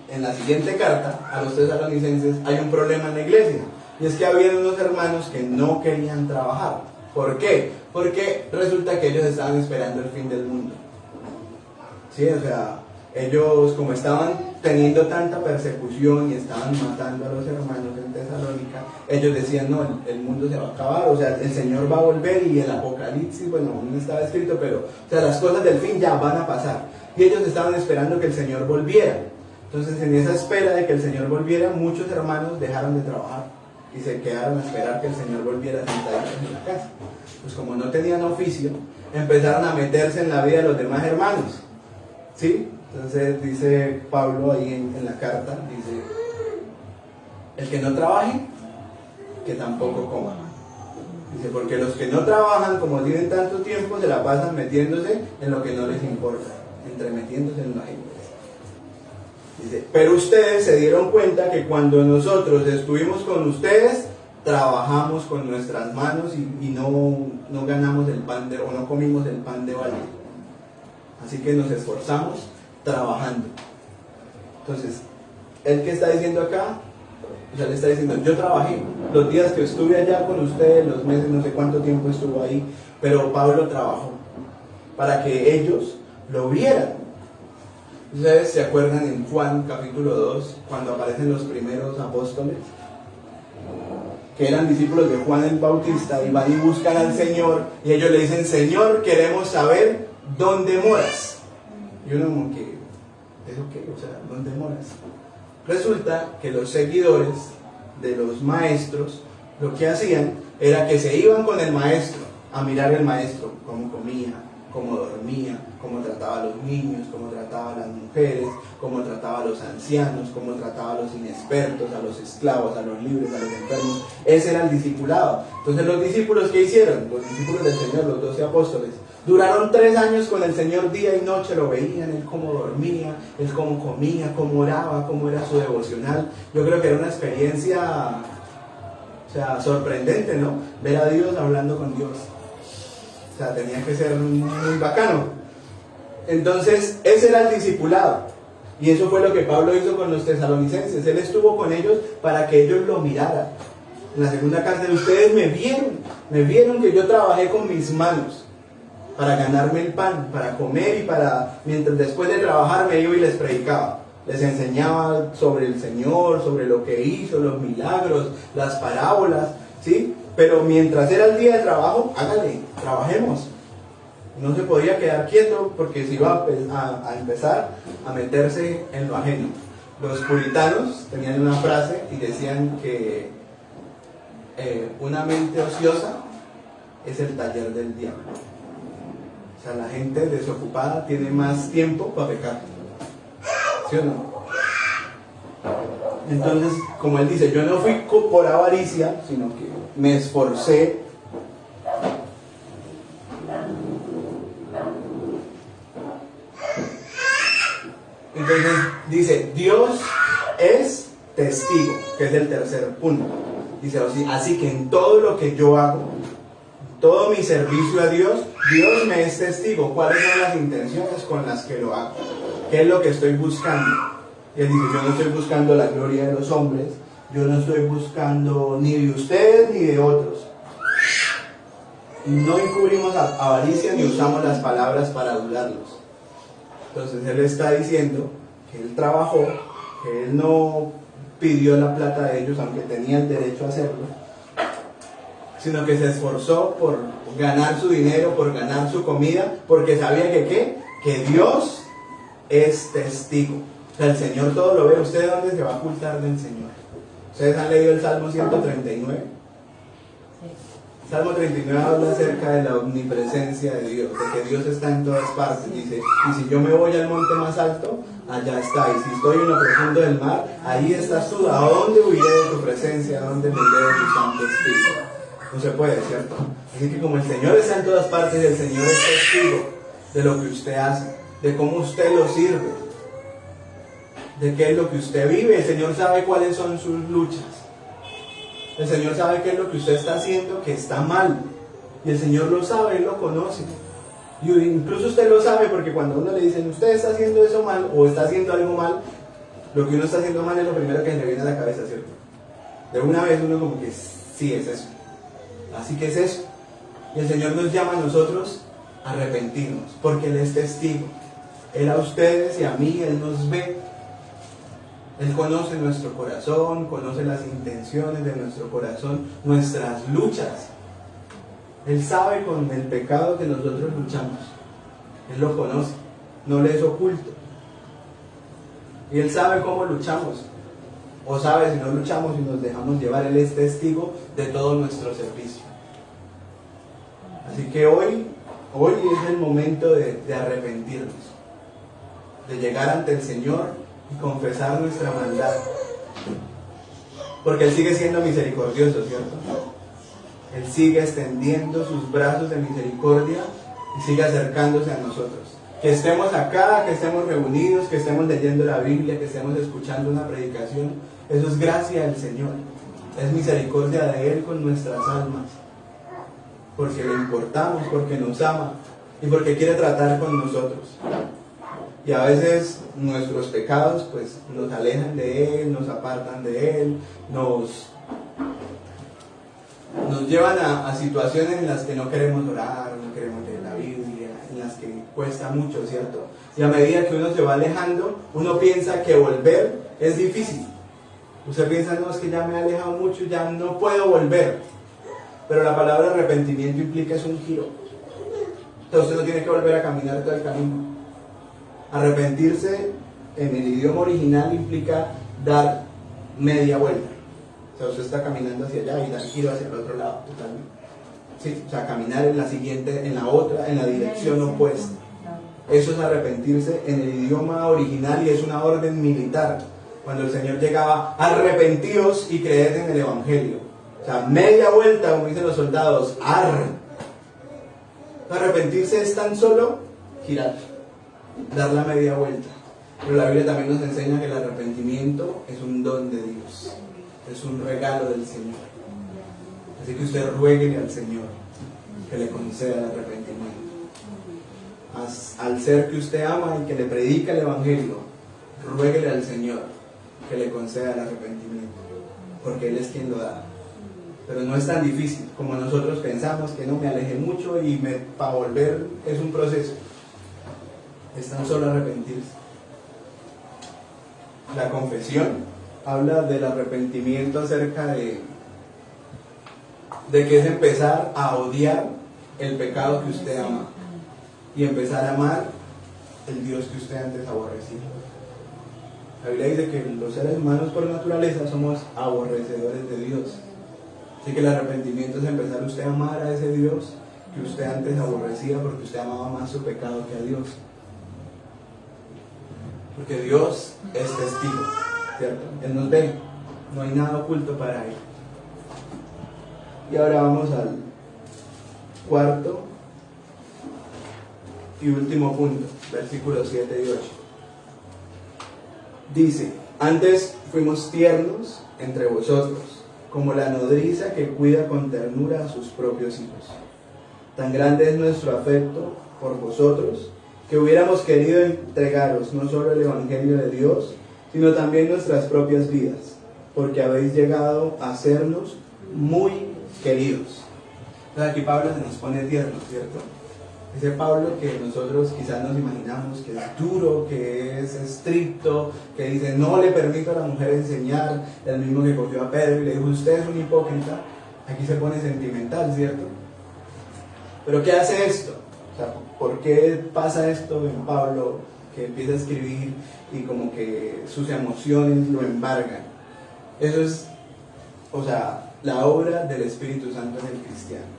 en la siguiente carta a los tesalonicenses hay un problema en la iglesia. Y es que había unos hermanos que no querían trabajar. ¿Por qué? Porque resulta que ellos estaban esperando el fin del mundo. ¿Sí? O sea, ellos como estaban teniendo tanta persecución y estaban matando a los hermanos en Tesalónica, ellos decían, no, el mundo se va a acabar, o sea, el Señor va a volver y el Apocalipsis, bueno, no estaba escrito, pero, o sea, las cosas del fin ya van a pasar. Y ellos estaban esperando que el Señor volviera. Entonces, en esa espera de que el Señor volviera, muchos hermanos dejaron de trabajar y se quedaron a esperar que el Señor volviera sentaditos en la casa. Pues como no tenían oficio, empezaron a meterse en la vida de los demás hermanos. ¿Sí? Entonces dice Pablo ahí en la carta, dice, el que no trabaje, que tampoco coma. Dice, porque los que no trabajan, como tienen tanto tiempo, se la pasan metiéndose en lo que no les importa, entremetiéndose en la gente. Dice, pero ustedes se dieron cuenta que cuando nosotros estuvimos con ustedes, trabajamos con nuestras manos y no ganamos el pan o no comimos el pan de balde. Así que nos esforzamos trabajando. Entonces, ¿el que está diciendo acá? O sea, le está diciendo, yo trabajé los días que estuve allá con ustedes, los meses, no sé cuánto tiempo estuvo ahí, pero Pablo trabajó para que ellos lo vieran. ¿Ustedes se acuerdan en Juan capítulo 2, cuando aparecen los primeros apóstoles? Que eran discípulos de Juan el Bautista y van y buscan al Señor y ellos le dicen, Señor, queremos saber dónde moras. Y uno como que, ¿eso qué? O sea, ¿dónde moras? Resulta que los seguidores de los maestros lo que hacían era que se iban con el maestro a mirar al maestro, cómo comía, cómo dormía, cómo trataba a los niños, cómo trataba a las mujeres, cómo trataba a los ancianos, cómo trataba a los inexpertos, a los esclavos, a los libres, a los enfermos. Ese era el discipulado. Entonces los discípulos, ¿qué hicieron? Los discípulos del Señor, los 12 apóstoles, duraron 3 años con el Señor día y noche, lo veían, él cómo dormía, él cómo comía, cómo oraba, cómo era su devocional. Yo creo que era una experiencia, o sea, sorprendente, ¿no? Ver a Dios hablando con Dios. O sea, tenía que ser muy bacano. Entonces, ese era el discipulado. Y eso fue lo que Pablo hizo con los tesalonicenses. Él estuvo con ellos para que ellos lo miraran. En la segunda carta, ustedes me vieron que yo trabajé con mis manos para ganarme el pan, para comer y mientras después de trabajar me iba y les predicaba. Les enseñaba sobre el Señor, sobre lo que hizo, los milagros, las parábolas, ¿sí? Pero mientras era el día de trabajo, hágale, trabajemos. No se podía quedar quieto porque se iba a empezar a meterse en lo ajeno. Los puritanos tenían una frase y decían que una mente ociosa es el taller del diablo. O sea, la gente desocupada tiene más tiempo para pecar. ¿Sí o no? Entonces, como él dice, yo no fui por avaricia, sino que me esforcé. Entonces dice, Dios es testigo, que es el tercer punto. Dice así que en todo lo que yo hago, todo mi servicio a Dios, Dios me es testigo. ¿Cuáles son las intenciones con las que lo hago? ¿Qué es lo que estoy buscando? Y él dice, yo no estoy buscando la gloria de los hombres, yo no estoy buscando ni de ustedes ni de otros. Y no encubrimos avaricia ni usamos las palabras para adularlos. Entonces él está diciendo que él trabajó, que él no pidió la plata de ellos, aunque tenía el derecho a hacerlo, sino que se esforzó por ganar su dinero, por ganar su comida, porque sabía que Dios es testigo. O sea, el Señor todo lo ve. ¿Usted dónde se va a ocultar del Señor? ¿Ustedes han leído el Salmo 139? Salmo 39 habla acerca de la omnipresencia de Dios, de que Dios está en todas partes. Dice, y si yo me voy al monte más alto, allá está. Y si estoy en lo profundo del mar, ahí estás tú. ¿A dónde huiré de tu presencia? ¿A dónde me iré de tu Santo Espíritu? No se puede, ¿cierto? Así que como el Señor está en todas partes, el Señor es testigo de lo que usted hace, de cómo usted lo sirve, de qué es lo que usted vive. El Señor sabe cuáles son sus luchas. El Señor sabe qué es lo que usted está haciendo que está mal. Y el Señor lo sabe, Él lo conoce. Y incluso usted lo sabe porque cuando a uno le dicen, usted está haciendo eso mal o está haciendo algo mal, lo que uno está haciendo mal es lo primero que le viene a la cabeza, ¿cierto? De una vez uno como que sí es eso. Así que es eso. Y el Señor nos llama a nosotros a arrepentirnos, porque Él es testigo. Él a ustedes y a mí, Él nos ve. Él conoce nuestro corazón, conoce las intenciones de nuestro corazón, nuestras luchas. Él sabe con el pecado que nosotros luchamos. Él lo conoce, no le es oculto. Y Él sabe cómo luchamos. O sabe si no luchamos y nos dejamos llevar. Él es testigo de todo nuestro servicio. Así que hoy es el momento de arrepentirnos. De llegar ante el Señor y confesar nuestra maldad, porque Él sigue siendo misericordioso, ¿cierto? Él sigue extendiendo sus brazos de misericordia y sigue acercándose a nosotros. Que estemos acá, que estemos reunidos, que estemos leyendo la Biblia, que estemos escuchando una predicación, eso es gracia del Señor. Es misericordia de Él con nuestras almas, porque le importamos, porque nos ama y porque quiere tratar con nosotros. Y a veces nuestros pecados pues nos alejan de Él, nos apartan de Él, nos llevan a situaciones en las que no queremos orar, no queremos leer la Biblia, en las que cuesta mucho, ¿cierto? Y a medida que uno se va alejando, uno piensa que volver es difícil. Usted piensa, no, es que ya me he alejado mucho, ya no puedo volver. Pero la palabra arrepentimiento implica es un giro. Entonces usted no tiene que volver a caminar todo el camino. Arrepentirse en el idioma original implica dar media vuelta. O sea, usted está caminando hacia allá y da giro hacia el otro lado totalmente. Sí, o sea, caminar en la siguiente, en la otra, en la dirección opuesta. Eso es arrepentirse en el idioma original y es una orden militar. Cuando el Señor llegaba, arrepentidos y creed en el Evangelio. O sea, media vuelta, como dicen los soldados, arrepentirse es tan solo girar, dar la media vuelta. Pero la Biblia también nos enseña que el arrepentimiento es un don de Dios, es un regalo del Señor. Así que usted ruéguele al Señor que le conceda el arrepentimiento. Al ser que usted ama y que le predica el Evangelio, ruéguele al Señor que le conceda el arrepentimiento, porque Él es quien lo da. Pero no es tan difícil como nosotros pensamos, que no me alejé mucho y para volver es un proceso. Es tan solo arrepentirse. La confesión habla del arrepentimiento acerca de que es empezar a odiar el pecado que usted ama y empezar a amar el Dios que usted antes aborrecía. La Biblia dice que los seres humanos por naturaleza somos aborrecedores de Dios. Así que el arrepentimiento es empezar usted a amar a ese Dios que usted antes aborrecía, porque usted amaba más su pecado que a Dios. Porque Dios es testigo, ¿cierto? Él nos ve, no hay nada oculto para Él. Y ahora vamos al cuarto y último punto, versículos 7 y 8. Dice: antes fuimos tiernos entre vosotros, como la nodriza que cuida con ternura a sus propios hijos. Tan grande es nuestro afecto por vosotros, que hubiéramos querido entregaros no solo el Evangelio de Dios, sino también nuestras propias vidas, porque habéis llegado a sernos muy queridos. Entonces aquí Pablo se nos pone tierno, ¿cierto? Ese Pablo que nosotros quizás nos imaginamos que es duro, que es estricto, que dice no le permito a la mujer enseñar, el mismo que cogió a Pedro y le dijo usted es un hipócrita. Aquí se pone sentimental, ¿cierto? Pero ¿qué hace esto? O sea, ¿por qué pasa esto en Pablo, que empieza a escribir y como que sus emociones lo embargan? Eso es, o sea, la obra del Espíritu Santo en el cristiano.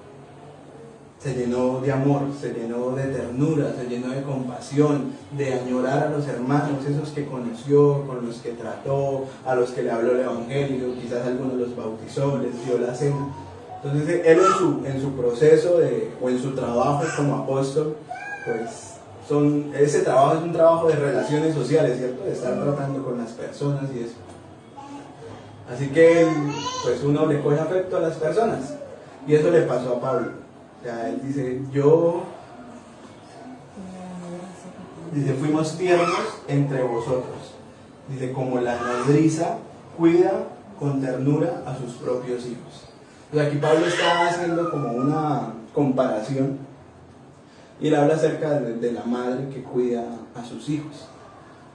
Se llenó de amor, se llenó de ternura, se llenó de compasión, de añorar a los hermanos, esos que conoció, con los que trató, a los que le habló el Evangelio, quizás algunos los bautizó, les dio la cena. Entonces él en su proceso o en su trabajo como apóstol, pues ese trabajo es un trabajo de relaciones sociales, ¿cierto? De estar tratando con las personas y eso. Así que pues uno le coge afecto a las personas, y eso le pasó a Pablo. O sea, él dice, fuimos tiernos entre vosotros. Dice, como la nodriza cuida con ternura a sus propios hijos. Entonces aquí Pablo está haciendo como una comparación y él habla acerca de la madre que cuida a sus hijos,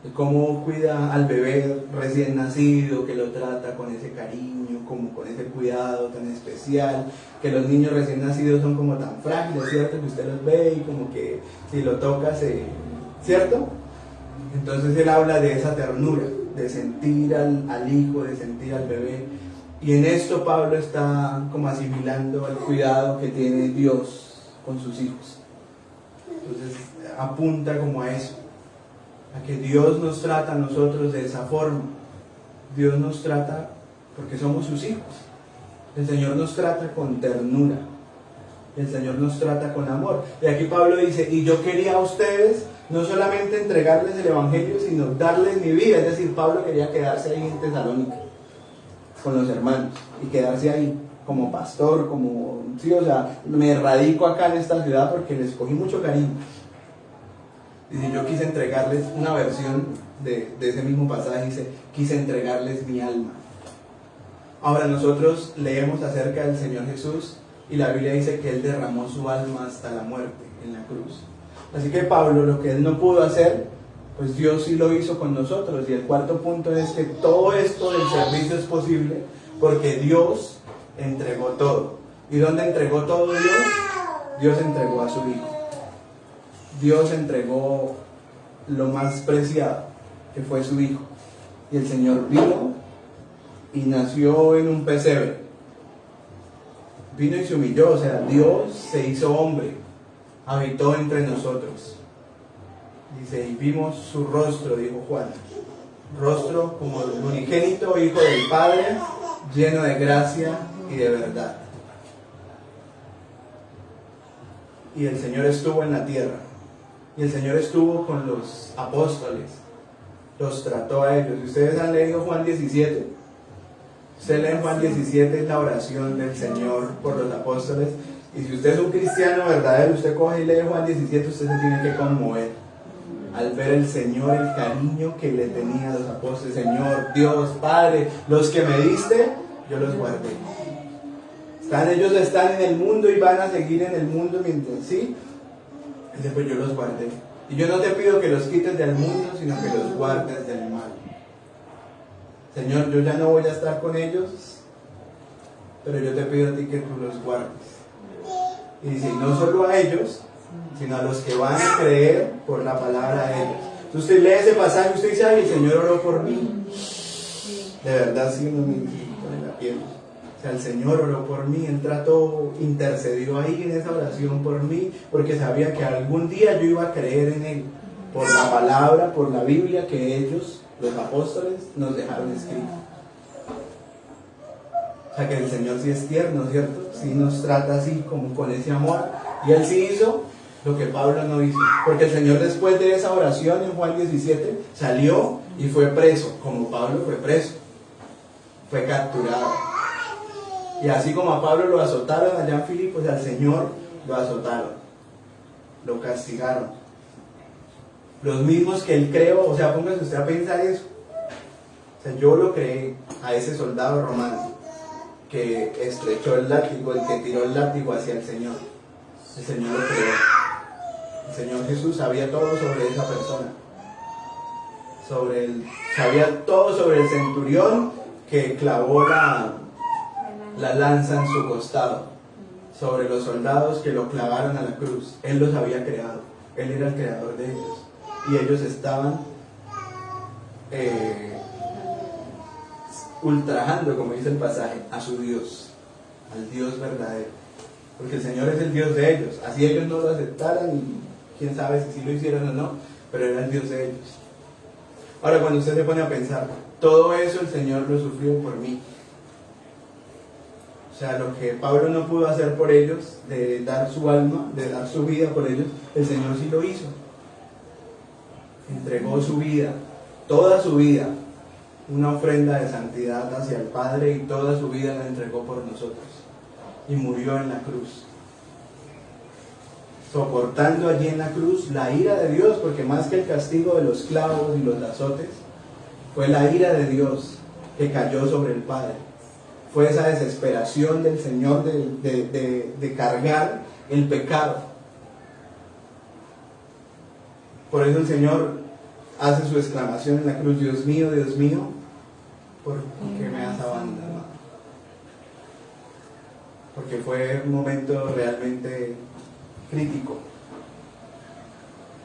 de cómo cuida al bebé recién nacido, que lo trata con ese cariño, como con ese cuidado tan especial, que los niños recién nacidos son como tan frágiles, ¿cierto? Que usted los ve y como que si lo toca ¿cierto? Entonces él habla de esa ternura, de sentir al hijo, de sentir al bebé. Y en esto Pablo está como asimilando el cuidado que tiene Dios con sus hijos. Entonces apunta como a eso, a que Dios nos trata a nosotros de esa forma. Dios nos trata porque somos sus hijos. El Señor nos trata con ternura. El Señor nos trata con amor. Y aquí Pablo dice, y yo quería a ustedes no solamente entregarles el Evangelio, sino darles mi vida. Es decir, Pablo quería quedarse ahí en Tesalónica con los hermanos y quedarse ahí como pastor, como, sí, o sea, me radico acá en esta ciudad porque les cogí mucho cariño. Dice, yo quise entregarles una versión de ese mismo pasaje, dice, quise entregarles mi alma. Ahora nosotros leemos acerca del Señor Jesús y la Biblia dice que Él derramó su alma hasta la muerte en la cruz. Así que Pablo, lo que él no pudo hacer, pues Dios sí lo hizo con nosotros. Y el cuarto punto es que todo esto del servicio es posible porque Dios entregó todo. ¿Y dónde entregó todo Dios? Dios entregó a su Hijo. Dios entregó lo más preciado, que fue su Hijo. Y el Señor vino y nació en un pesebre. Vino y se humilló, o sea, Dios se hizo hombre, habitó entre nosotros. Dice, y vimos su rostro, dijo Juan, rostro como el unigénito Hijo del Padre, lleno de gracia y de verdad. Y el Señor estuvo en la tierra, y el Señor estuvo con los apóstoles, los trató a ellos. Y ustedes han leído Juan 17. Usted lee Juan 17, es la oración del Señor por los apóstoles. Y si usted es un cristiano verdadero, usted coge y lee Juan 17, usted se tiene que conmover al ver el Señor, el cariño que le tenía a los apóstoles. Señor, Dios, Padre, los que me diste, yo los guardé. Ellos están en el mundo y van a seguir en el mundo mientras, ¿sí? Pues yo los guardé. Y yo no te pido que los quites del mundo, sino que los guardes del mal. Señor, yo ya no voy a estar con ellos, pero yo te pido a ti que tú los guardes. Y dice, no solo a ellos, sino a los que van a creer por la palabra de ellos. Entonces usted lee ese pasaje y usted dice, ay, el Señor oró por mí. De verdad, sí, uno me pone la piel. O sea, el Señor oró por mí, Él trató, intercedió ahí en esa oración por mí, porque sabía que algún día yo iba a creer en Él, por la palabra, por la Biblia que ellos, los apóstoles, nos dejaron escrito. O sea que el Señor sí es tierno, ¿cierto? Sí nos trata así, como con ese amor. Y Él sí hizo lo que Pablo no hizo. Porque el Señor, después de esa oración en Juan 17, salió y fue preso, como Pablo fue preso. Fue capturado. Y así como a Pablo lo azotaron allá en Filipos, al Señor lo azotaron. Lo castigaron. Los mismos que Él creó, o sea, póngase usted a pensar eso. O sea, yo lo creé a ese soldado romano que estrechó el látigo, el que tiró el látigo hacia el Señor. El Señor lo creó. El Señor Jesús sabía todo sobre esa persona. Sabía todo sobre el centurión que clavó la lanza en su costado. Sobre los soldados que lo clavaron a la cruz. Él los había creado. Él era el creador de ellos. Y ellos estaban ultrajando, como dice el pasaje, a su Dios, al Dios verdadero, porque el Señor es el Dios de ellos. Así ellos no lo aceptaran y quién sabe si sí lo hicieron o no, pero era el Dios de ellos. Ahora, cuando usted se pone a pensar, todo eso el Señor lo sufrió por mí. O sea, lo que Pablo no pudo hacer por ellos, de dar su alma, de dar su vida por ellos, el Señor sí lo hizo. Entregó su vida, toda su vida, una ofrenda de santidad hacia el Padre, y toda su vida la entregó por nosotros. Y murió en la cruz, soportando allí en la cruz la ira de Dios, porque más que el castigo de los clavos y los azotes, fue la ira de Dios que cayó sobre el Padre. Fue esa desesperación del Señor de cargar el pecado. Por eso el Señor hace su exclamación en la cruz: Dios mío, ¿por qué me has abandonado? Porque fue un momento realmente crítico.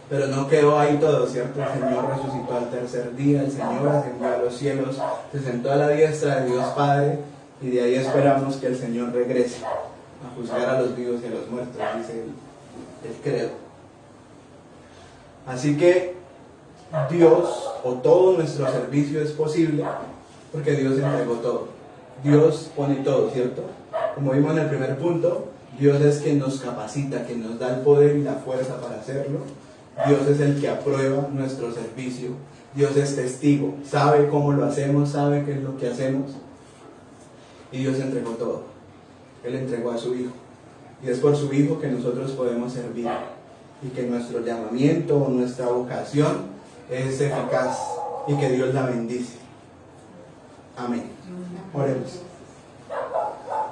Pero no quedó ahí todo, ¿cierto? El Señor resucitó al tercer día, el Señor ascendió a los cielos, se sentó a la diestra de Dios Padre, y de ahí esperamos que el Señor regrese a juzgar a los vivos y a los muertos, dice el credo. Así que Dios, o todo nuestro servicio es posible, porque Dios entregó todo. Dios pone todo, ¿cierto? Como vimos en el primer punto, Dios es quien nos capacita, quien nos da el poder y la fuerza para hacerlo. Dios es el que aprueba nuestro servicio. Dios es testigo, sabe cómo lo hacemos, sabe qué es lo que hacemos. Y Dios entregó todo. Él entregó a su Hijo. Y es por su Hijo que nosotros podemos servir. Y que nuestro llamamiento o nuestra vocación es eficaz. Y que Dios la bendice. Amén. Oremos.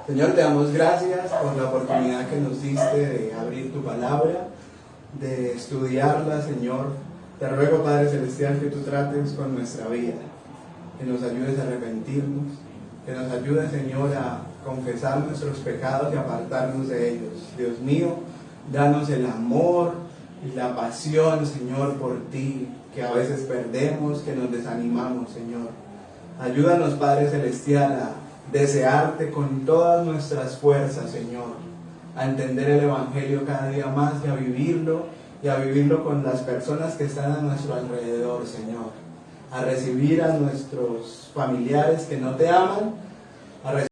Señor, te damos gracias por la oportunidad que nos diste de abrir tu palabra, de estudiarla, Señor. Te ruego, Padre Celestial, que tú trates con nuestra vida, que nos ayudes a arrepentirnos, que nos ayudes, Señor, a confesar nuestros pecados y apartarnos de ellos. Dios mío, danos el amor y la pasión, Señor, por ti, que a veces perdemos, que nos desanimamos, Señor. Ayúdanos, Padre Celestial, a desearte con todas nuestras fuerzas, Señor, a entender el Evangelio cada día más y a vivirlo con las personas que están a nuestro alrededor, Señor, a recibir a nuestros familiares que no te aman, a recibir